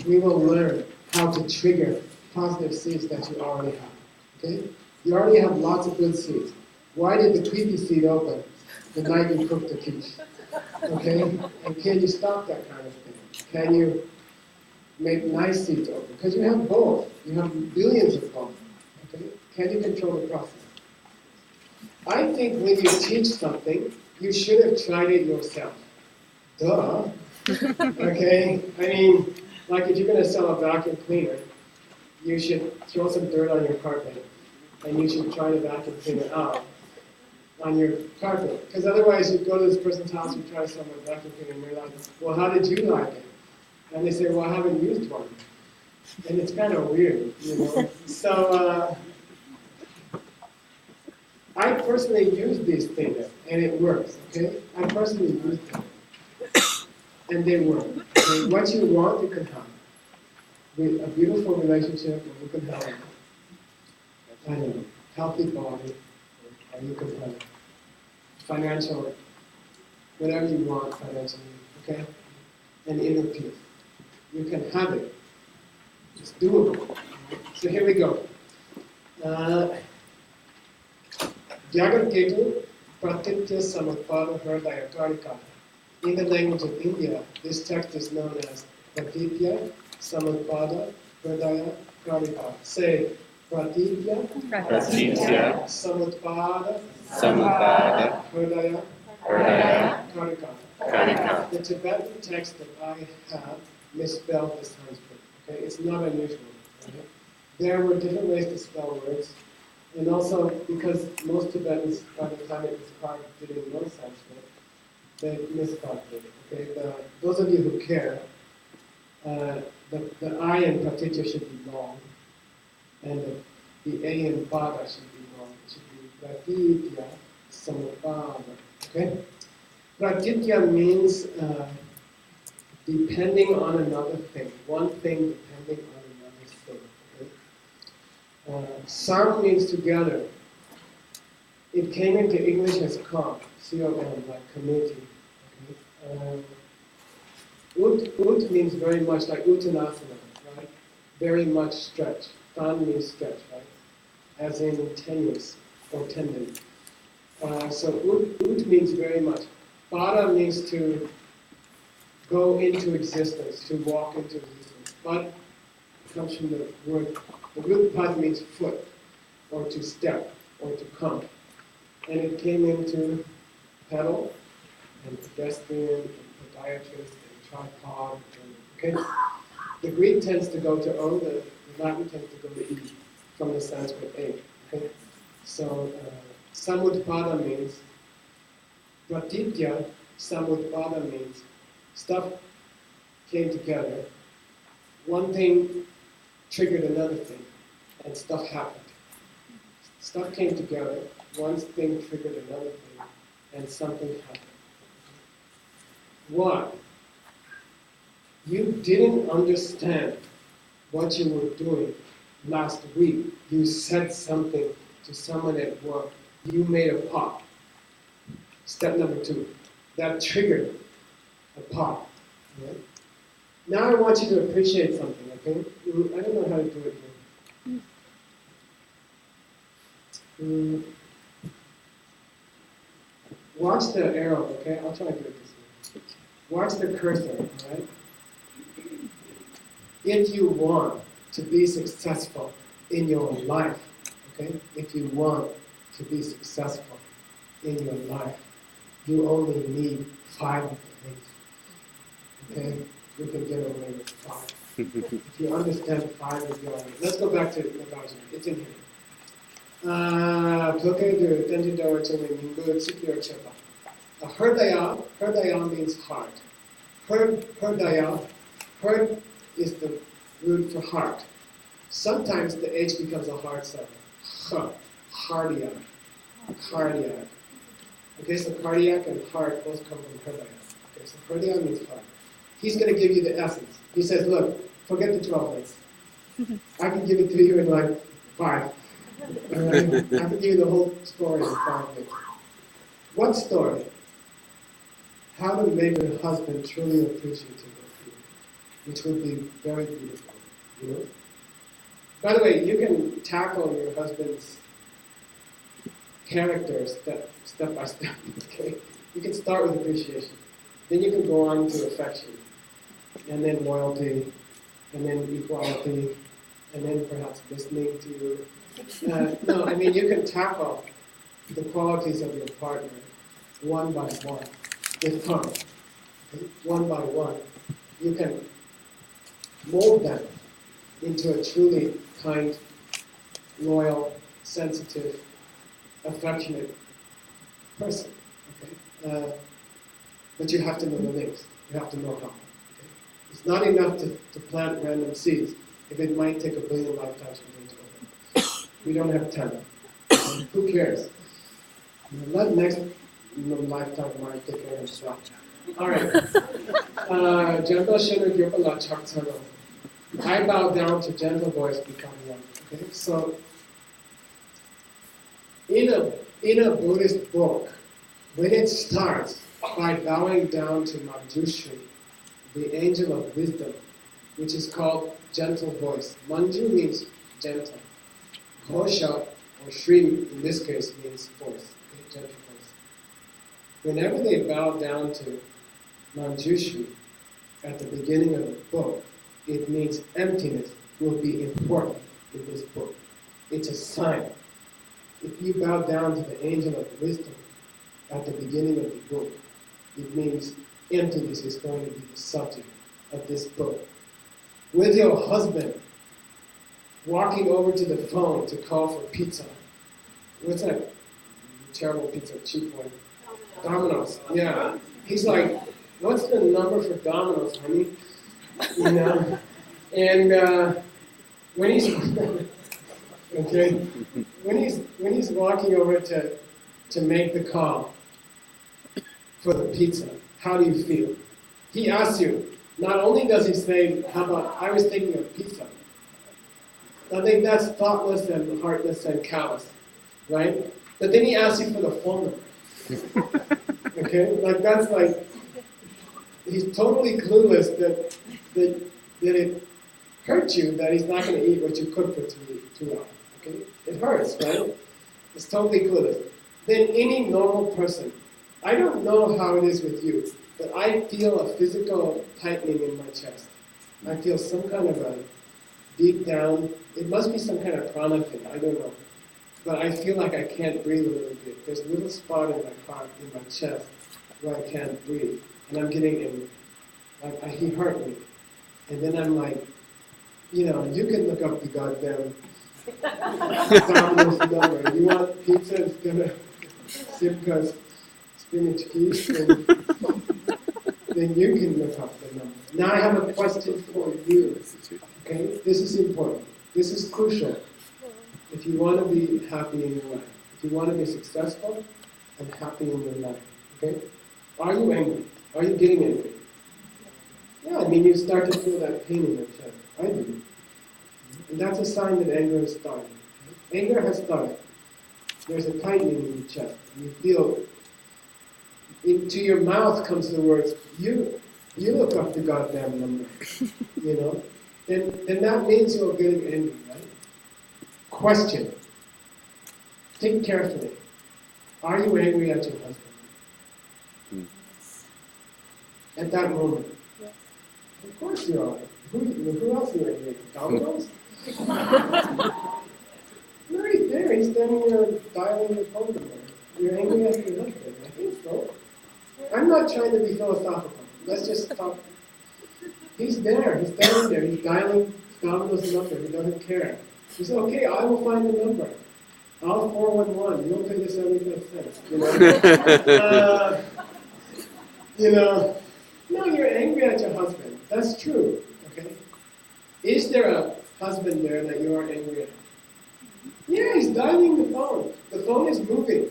we will learn how to trigger positive seeds that you already have. Okay? You already have lots of good seeds. Why did the creepy seed open the night you cooked the quiche? Okay? And can you stop that kind of thing? Can you make nice seeds open? Because you have both. You have billions of both. Okay? Can you control the process? I think when you teach something, you should have tried it yourself. Duh. Okay? I mean, like if you're going to sell a vacuum cleaner, you should throw some dirt on your carpet, and you should try to vacuum clean it out on your carpet. Because otherwise you go to this person's house, you try to sell them a vacuum cleaner, and you're like, well, how did you like it? And they say, well, I haven't used one. And it's kind of weird, you know? So, I personally use these things, and it works, okay? I personally use them, and they work. And what you want, you can have. With a beautiful relationship, you can have, I don't know, healthy body, or you can have financial, whatever you want financially, okay? And inner peace. You can have it. It's doable. So here we go. Jagat Ketu Pratitya Samutpada Hridaya Karika. In the language of India, this text is known as Pratitya Samutpada Hridaya Karika. Say Pratitya Samutpada Hridaya Karika. The Tibetan text that I have misspelled the Sanskrit. Okay, it's not unusual. Okay? There were different ways to spell words. And also, because most Tibetans, by the time it was carved, didn't know Sanskrit, they miscarved it. Okay? Those of you who care, the I in Pratitya should be long, and the A in Pada should be long. It should be Pratitya Samutpada. Okay? Pratitya means depending on another thing, one thing depending on another thing. Okay? Sam means together. It came into English as com, C-O-M, like community. Okay? Ut means very much like Uttanasana, right? Very much stretch. Tan means stretch, right? As in tenuous or tendon. So ut means very much. Pada means to go into existence, to walk into existence. Pad comes from the word, the root pad means foot, or to step, or to come. and it came into pedal, and pedestrian, and podiatrist, and tripod, and, okay? The Greek tends to go to O, the Latin tends to go to E, from the Sanskrit A, okay? So, samutpada means, pratitya, samutpada means, stuff came together, one thing triggered another thing, and stuff happened. Stuff came together, one thing triggered another thing, and something happened. Why? You didn't understand what you were doing last week. You said something to someone at work. You made a pop. Step number 2. That triggered a pop. Right? Now I want you to appreciate something, okay? I don't know how to do it here. Watch the arrow, okay? I'll try to do it this way. Watch the cursor, all right? If you want to be successful in your life, okay? If you want to be successful in your life, you only need 5 of the things, okay? You can get away with 5. If you understand 5 of your life. Let's go back to Nagarjuna. It's in here. Hridaya means heart. Hridaya is the root for heart. Sometimes the H becomes a hard sound. Cardiac. Okay, so cardiac and heart both come from hridaya. Okay, so hridaya means heart. He's going to give you the essence. He says, look, forget the 12 minutes. I can give it to you in like 5. I can give you the whole story in 5 minutes. What story? How to make your husband truly appreciative of you, which would be very beautiful, you know? By the way, you can tackle your husband's character step by step, okay? You can start with appreciation. Then you can go on to affection, and then loyalty, and then equality, and then perhaps listening to you. No, I mean, you can tackle the qualities of your partner one by one with time. Okay? One by one. You can mold them into a truly kind, loyal, sensitive, affectionate person. Okay? But you have to know the links. You have to know how. Okay? It's not enough to plant random seeds if it might take 1 billion lifetimes for them to open. We don't have time. Who cares? Let next lifetime might take care of itself. All right. Gentle Shinu Gyopala Chaksano. I bow down to gentle voice, become one. Okay? So, in a Buddhist book, when it starts by bowing down to Manjushri, the angel of wisdom, which is called gentle voice. Manju means gentle. Ghosha, or Shri in this case, means voice. Okay? Gentle voice. Whenever they bow down to Manjushri at the beginning of the book, it means emptiness will be important in this book. It's a sign. If you bow down to the angel of wisdom at the beginning of the book, it means emptiness is going to be the subject of this book. With your husband walking over to the phone to call for pizza. What's that terrible pizza, cheap one? Domino's. Yeah. He's like, what's the number for Domino's, honey? You know? And when he's okay, when he's walking over to make the call for the pizza, how do you feel? He asks you. Not only does he say, how about, I was thinking of pizza. I think that's thoughtless and heartless and callous, right? But then he asks you for the phone number. Okay? Like, that's like, he's totally clueless that it hurts you that he's not going to eat what you cooked for 2 hours. Okay? It hurts, right? It's totally clueless. Then any normal person, I don't know how it is with you, but I feel a physical tightening in my chest. I feel some kind of a deep down, it must be some kind of prana thing, I don't know. but I feel like I can't breathe a little bit. There's a little spot in my heart, in my chest, where I can't breathe, and I'm getting angry. Like he hurt me, and then I'm like, you can look up the goddamn Domino's number. You want pizza instead of Simca's spinach quiche? Then you can look up the number. Now I have a question for you. Okay, this is important. This is crucial. If you want to be happy in your life, if you want to be successful and happy in your life, okay, are you angry? Are you getting angry? Yeah, I mean, you start to feel that pain in your chest. I do. And that's a sign that anger has started. Anger has started. There's a tightening in your chest. And you feel, into your mouth comes the words, you look up the goddamn number. Then that means you're getting angry, right? Question. Think carefully. Are you angry at your husband? At that moment? Yes. Of course you are. Who else are you angry at? Domino's? No, he's there. He's standing there dialing your phone number. You're angry at your husband. I think so. I'm not trying to be philosophical. Let's just talk. He's there. He's standing there. He's dialing Domino's number. He doesn't care. He said, okay, I will find the number. I'll 411. You'll pay the 75 cents. No, you're angry at your husband. That's true. Okay? Is there a husband there that you are angry at? Yeah, he's dialing the phone. The phone is moving.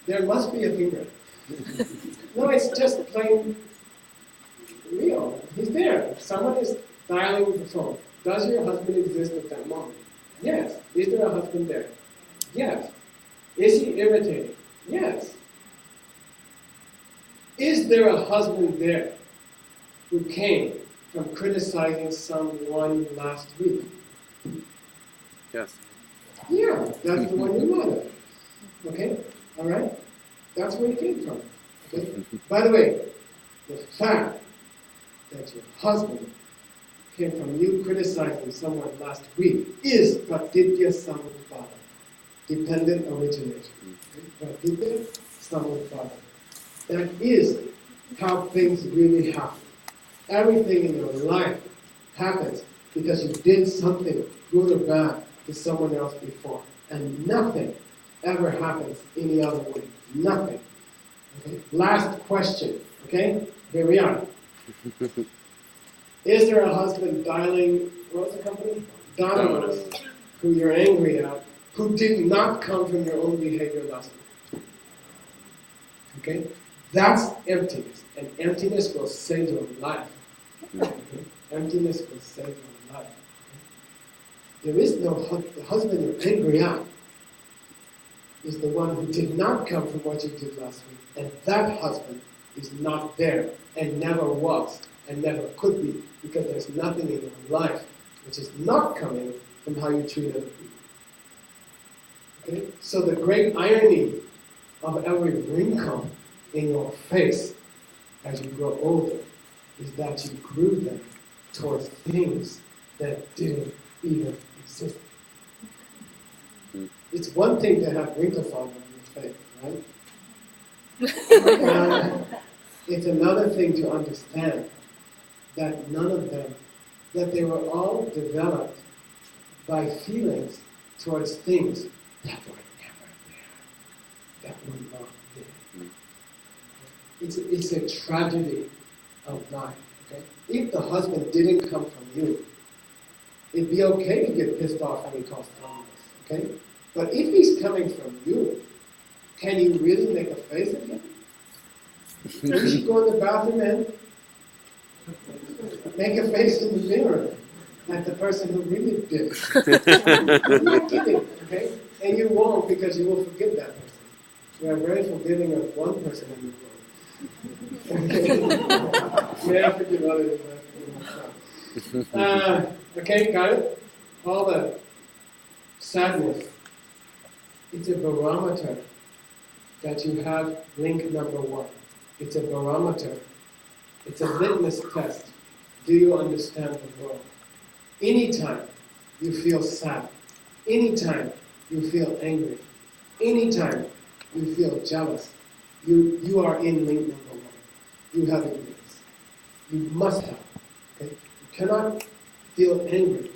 There must be a finger. No, it's just plain real. He's there. Someone is dialing the phone. Does your husband exist at that moment? Yes. Is there a husband there? Yes. Is he irritating? Yes. Is there a husband there who came from criticizing someone last week? Yes. Yeah, that's the one you mad at. Okay? Alright? That's where he came from. Okay? By the way, the fact that your husband came from you criticizing someone last week is Pratitya Samutpada, dependent origination. Pratitya Samutpada. That is how things really happen. Everything in your life happens because you did something good or bad to someone else before. And nothing ever happens any other way. Nothing. Okay? Last question. Okay? Here we are. Is there a husband dialing, what was the company? Domino's, who you're angry at, who did not come from your own behavior last week? Okay? That's emptiness. And emptiness will save your life. Okay? Emptiness will save your life. Okay? There is no the husband you're angry at is the one who did not come from what you did last week. And that husband is not there and never was and never could be, because there's nothing in your life which is not coming from how you treat other people. Okay? So the great irony of every wrinkle in your face as you grow older is that you grew them towards things that didn't even exist. It's one thing to have wrinkles on your face, right? It's another thing to understand that none of them, that they were all developed by feelings towards things that were never there, that were not there. It's a tragedy of life. Okay? If the husband didn't come from you, it'd be okay to get pissed off when he calls Thomas. Okay? But if he's coming from you, can you really make a face at him? You should go in the bathroom and make a face in the mirror at the person who really did it. I'm not kidding, okay? And you won't, because you will forgive that person. We are very forgiving of one person in the world. Okay? May I forgive others if I forgive myself. Okay, got it? All the sadness. It's a barometer that you have link number 1. It's a barometer. It's a litmus test. Do you understand the world? Anytime you feel sad, anytime you feel angry, anytime you feel jealous, you are in link number one. You have ignorance. You must have. Okay? You cannot feel angry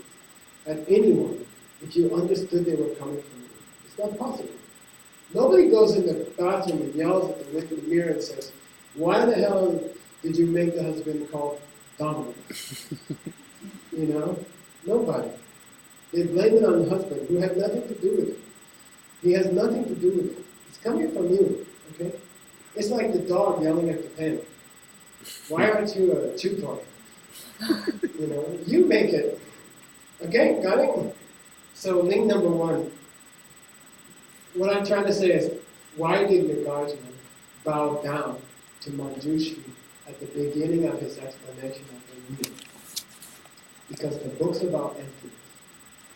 at anyone if you understood they were coming from you. It's not possible. Nobody goes in the bathroom and yells at the mirror and says, "Why the hell did you make the husband called Dominic?" You know? Nobody. They blame it on the husband, who had nothing to do with it. He has nothing to do with it. It's coming from you, okay? It's like the dog yelling at the pen. "Why aren't you a chew toy?" You know, you make it. Okay, got it? So link number one. What I'm trying to say is, why did Nagarjuna bow down to Manjushri at the beginning of his explanation of the wheel? Because the book's about emptiness.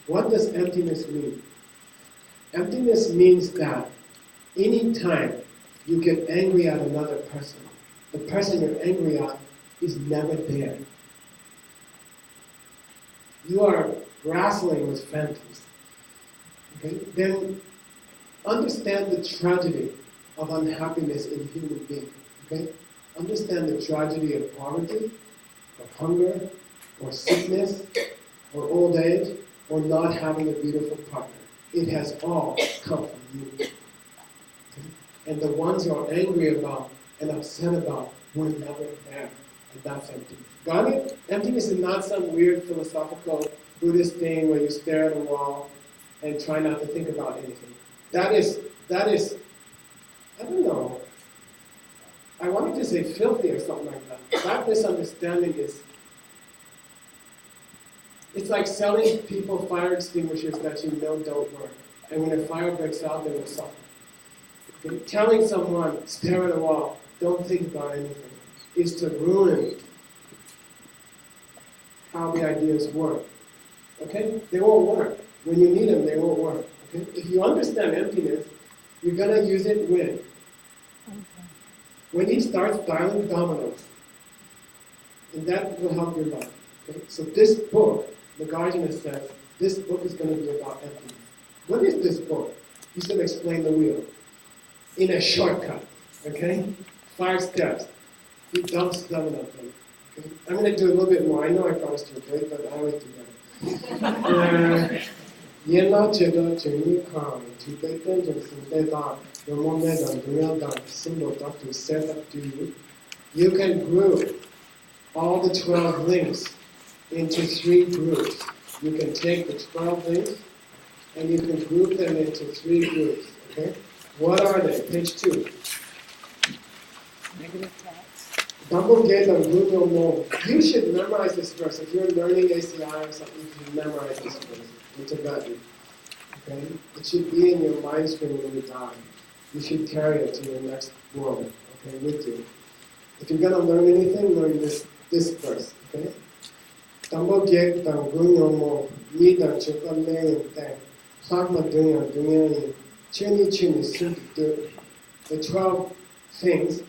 What does emptiness mean? Emptiness means that any time you get angry at another person, the person you're angry at is never there. You are wrestling with phantoms. Okay? Then understand the tragedy of unhappiness in a human being. Okay? Understand the tragedy of poverty, or hunger, or sickness, or old age, or not having a beautiful partner. It has all come from you. Okay? And the ones you're angry about and upset about were never there. And that's emptiness. Got it? Emptiness is not some weird philosophical Buddhist thing where you stare at a wall and try not to think about anything. That is, I don't know, I wanted to say filthy or something like that. That misunderstanding is, it's like selling people fire extinguishers that you know don't work. And when a fire breaks out, they will suffer. Okay? Telling someone, stare at a wall, don't think about anything, is to ruin how the ideas work. Okay? They won't work. When you need them, they won't work. Okay? If you understand emptiness, you're going to use it when he starts dialing dominoes. And that will help your life. Okay? So this book, Nagarjuna says, this book is going to be about emptiness. What is this book? He's going to explain the wheel in a shortcut. Okay? 5 steps. He dumps 7 of them. Okay? I'm going to do a little bit more. I know I promised you a break, but I always do that. You can group all the 12 links into 3 groups. You can take the 12 links and you can group them into 3 groups. Okay? What are they? Page 2. Negative thoughts. You should memorize this verse. If you're learning ACI or something, you should memorize this verse in Tibetan. Okay? It should be in your mind stream when you die. You should carry it to your next world, okay, with you. If you're going to learn anything, learn this verse, okay? The 12 things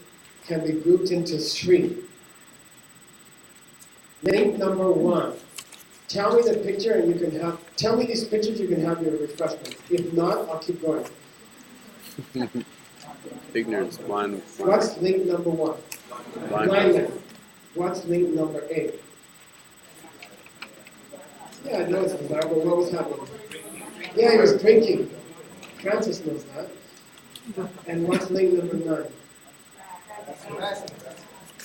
can be grouped into 3. Link number 1. Tell me the picture and you can have, tell me these pictures, you can have your refreshments. If not, I'll keep going. Ignorance, blind. What's link number 1? Blindness. What's link number 8? Yeah, I know it's bizarre, but what was happening? Yeah, he was drinking. Francis knows that. And what's link number 9?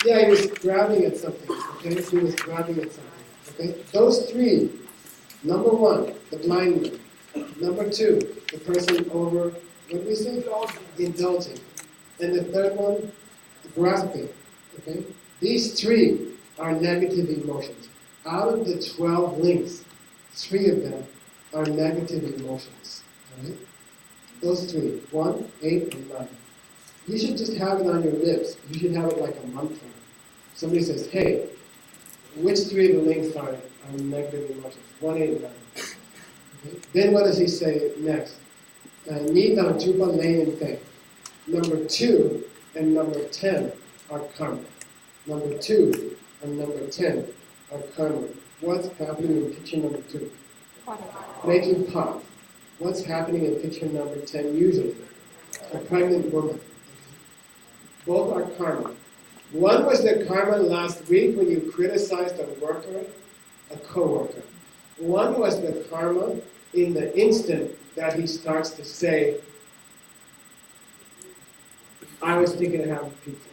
Yeah, he was grabbing at something. Okay, he was grabbing at something. Okay, those 3. Number 1, the blind man. Number 2, the person over, what do we say? Indulging. And the third one, grasping. Okay, these 3 are negative emotions. Out of the 12 links, 3 of them are negative emotions. Right? Those 3, 1, 8, and 9. You should just have it on your lips. You should have it like a mantra. Somebody says, hey, which 3 of the links are negative emotions? 1, 8, 9. Okay. Then what does he say next? Nidam Juba Layan Thing. Number 2 and number 10 are karma. Number 2 and number 10 are karma. What's happening in picture number 2? Making pot. what's happening in picture number 10 usually? A pregnant woman. Both are karma. One was the karma last week when you criticized a worker, a co-worker. One was the karma in the instant that he starts to say, I was thinking of having pizza.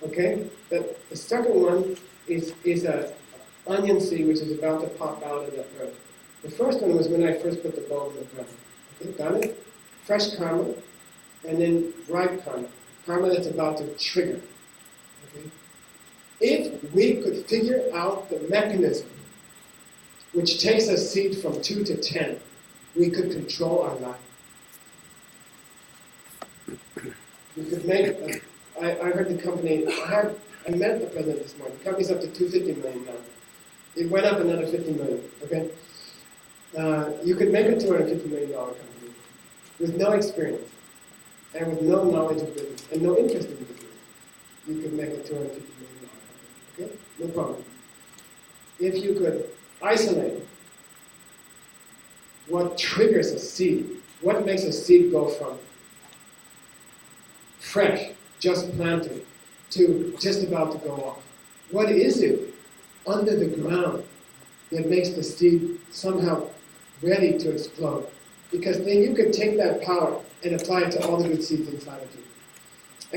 Okay? The second one is a onion seed which is about to pop out of the earth. The first one was when I first put the bulb in the ground. Okay, got it? Fresh karma, and then ripe karma. Karma that's about to trigger. Okay? If we could figure out the mechanism which takes a seed from 2 to 10, we could control our life. We could make, I heard the company, I met the president this morning. The company's up to $250 million now. It went up another $50 million, okay? You could make a $250 million company with no experience and with no knowledge of business and no interest in business. You could make a $250 million company, okay? No problem. If you could isolate what triggers a seed, what makes a seed go from fresh, just planted, to just about to go off. What is it under the ground that makes the seed somehow ready to explode? Because then you could take that power and apply it to all the good seeds inside of you.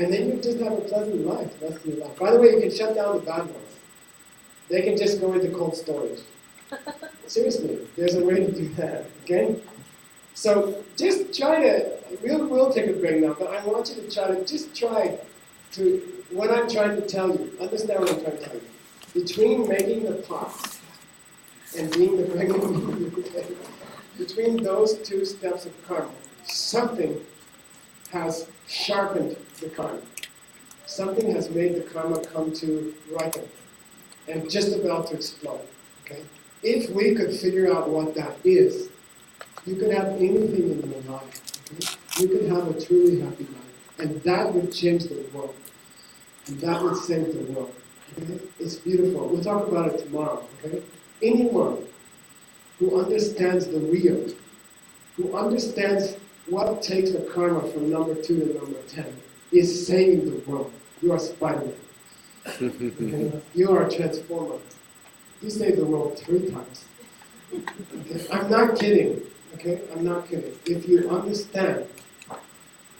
And then you just have a pleasant life the rest of your life. By the way, you can shut down the bad ones. They can just go into cold storage. Seriously, there's a way to do that, okay? So just try to, we'll take a break now, but I want you to try to, what I'm trying to tell you, understand what I'm trying to tell you. Between making the pot and being the pregnant, between those two steps of karma, something has sharpened the karma. Something has made the karma come to ripen and just about to explode, okay? If we could figure out what that is, you could have anything in your life. Okay? You could have a truly happy life. And that would change the world. And that would save the world. Okay? It's beautiful. We'll talk about it tomorrow. Okay? Anyone who understands the real, who understands what takes the karma from number 2 to number 10, is saving the world. You are Spider-Man. Okay? You are a transformer. You saved the world 3 times. Okay? I'm not kidding. Okay, I'm not kidding. If you understand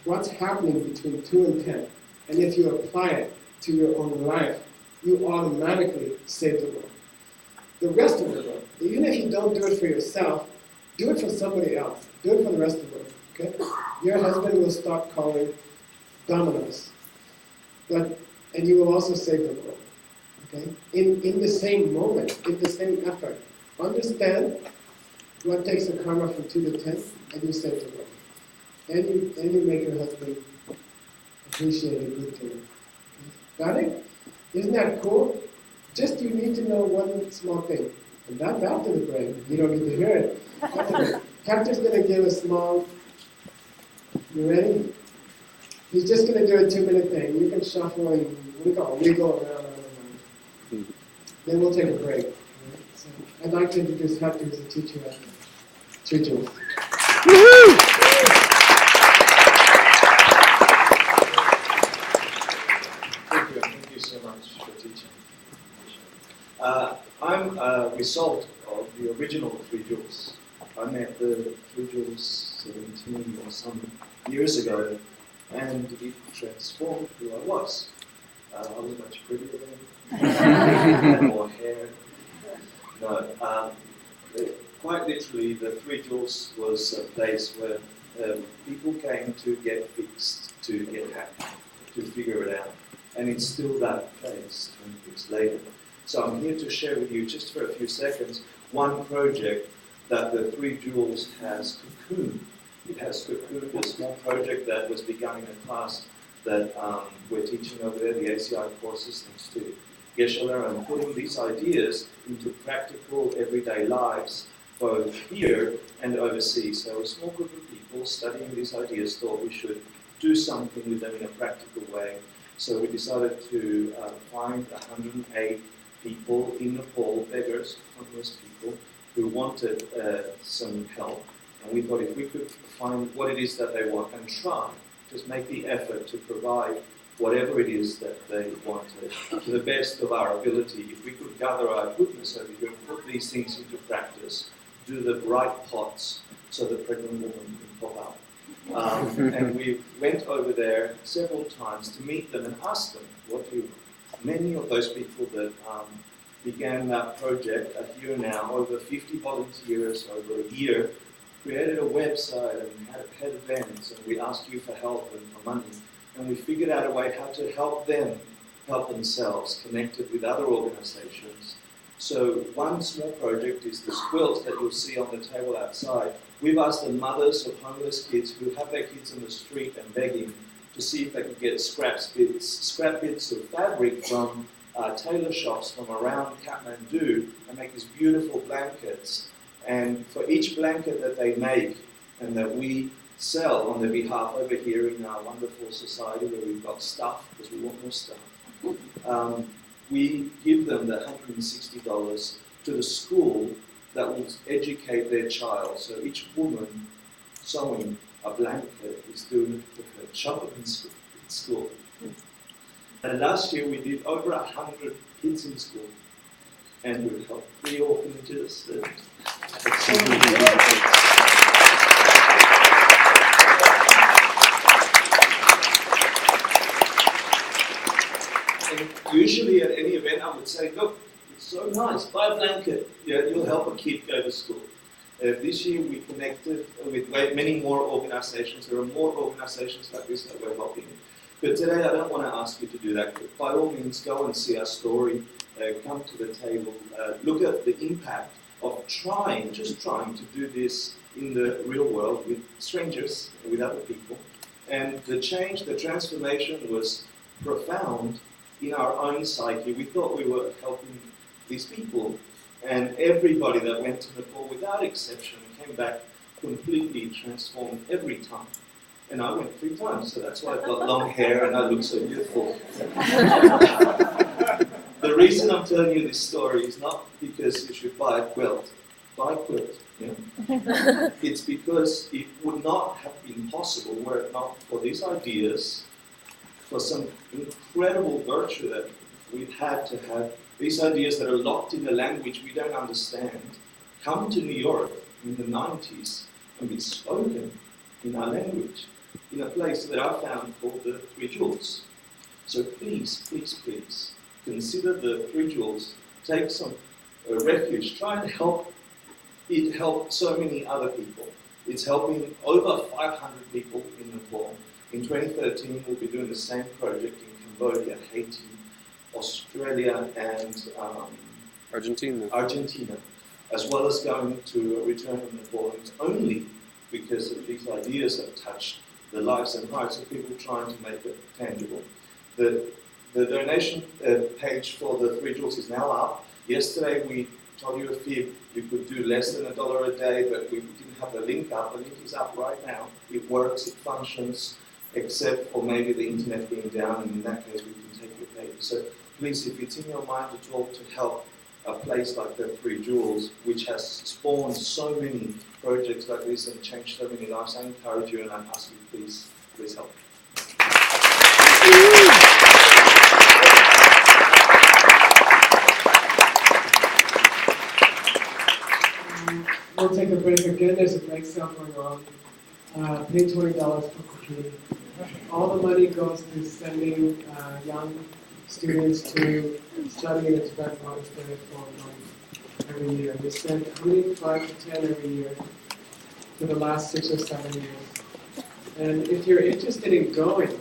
what's happening between 2 and 10, and if you apply it to your own life, you automatically save the world. The rest of the world, even if you don't do it for yourself, do it for somebody else. Do it for the rest of the world. Okay? Your husband will stop calling dominoes, and you will also save the world. Okay? In the same moment, in the same effort, understand what takes the karma from 2 to 10, and you save the world. And you make your husband appreciate a good thing. Got it? Isn't that cool? Just you need to know one small thing. And that's after the break. You don't need to hear it. Captain's going to give a small... You ready? He's just going to do a 2-minute thing. You can shuffle and wiggle around. Then we'll take a break. So I'd like to introduce Hector as a teacher at Chujul. Thank you so much for teaching. I'm a result of the original 3 Joules. I met the 3 Joules 17 or some years ago, and it transformed who I was. I was much prettier then, had more hair. No, quite literally, the 3 Joules was a place where people came to get fixed, to get happy, to figure it out. And it's still that place 20 years later. So I'm here to share with you, just for a few seconds, one project that the 3 Joules has cocooned. It has cocooned a small project that was begun in a class that we're teaching over there, the ACI courses, thanks to Geshe-la, and putting these ideas into practical everyday lives, both here and overseas. So a small group of people studying these ideas thought we should do something with them in a practical way. So we decided to find 108 people in Nepal, beggars, homeless people, who wanted some help And we thought if we could find what it is that they want and try, just make the effort to provide whatever it is that they wanted to the best of our ability. If we could gather our goodness over here and put these things into practice, do the right pots so the pregnant woman can pop out. And we went over there several times to meet them and ask them, what do you want? Many of those people that began that project are here now, over 50 volunteers over a year, created a website and had events, and we asked you for help and for money. And we figured out a way how to help them help themselves, connected with other organizations. So one small project is this quilt that you'll see on the table outside. We've asked the mothers of homeless kids who have their kids on the street and begging to see if they could get scrap bits of fabric from tailor shops from around Kathmandu and make these beautiful blankets. And for each blanket that they make and that we sell on their behalf over here in our wonderful society where we've got stuff, because we want more stuff, we give them the $160 to the school that will educate their child. So each woman sewing a blanket is doing her child in school. And last year we did over 100 kids in school. And we helped 3 orphanages. And usually at any event I would say, look, it's so nice, buy a blanket. Yeah, you'll help a kid go to school. This year we connected with many more organizations. There are more organizations like this that we're helping. But today I don't want to ask you to do that. But by all means, go and see our story. Come to the table. Look at the impact of just trying to do this in the real world with strangers, with other people. And the change, the transformation was profound in our own psyche. We thought we were helping these people, and everybody that went to Nepal, without exception, came back completely transformed every time. And I went 3 times, so that's why I've got long hair and I look so beautiful. The reason I'm telling you this story is not because you should buy a quilt. Buy a quilt. Yeah? It's because it would not have been possible were it not for these ideas, for some incredible virtue that we've had to have, these ideas that are locked in a language we don't understand, come to New York in the 90s and be spoken in our language, in a place that I found called the 3 Jewels. So please, please, please, consider the 3 Jewels, take some refuge, try and help it help so many other people. It's helping over 500 people in Nepal. In 2013, we'll be doing the same project in Cambodia, Haiti, Australia, and Argentina, as well as going to a return of Nepal. And it's only because of these ideas have touched the lives and hearts of people trying to make it tangible. The donation page for the 3 Jewels is now up. Yesterday we told you a fib. You could do less than $1 a day, but we didn't have the link up. The link is up right now. It works, it functions, except for maybe the internet being down, and in that case we can take your payment. So please, if it's in your mind at all to help a place like the 3 Jewels, which has spawned so many projects like this and changed so many lives, I encourage you and I ask you, please help. We'll take a break again. There's a break sale going on. Pay $20 per cookie. All the money goes to sending young students to study in a Tibetan monastery for a month every year. We send 5 to 10 every year for the last 6 or 7 years. And if you're interested in going,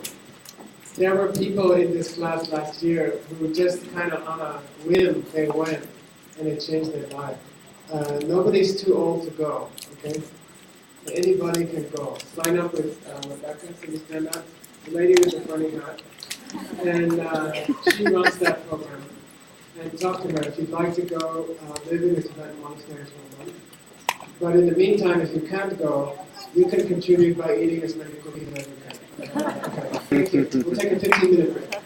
there were people in this class last year who just kind of on a whim, they went and it changed their life. Nobody's too old to go, okay? Anybody can go. Sign up with Rebecca, so you stand up. The lady with the funny hat. And she runs that program. And talk to her if you'd like to go live in the Tibetan monastery for a month. But in the meantime, if you can't go, you can contribute by eating as many cookies as you can. Okay. Thank you. We'll take a 15-minute break.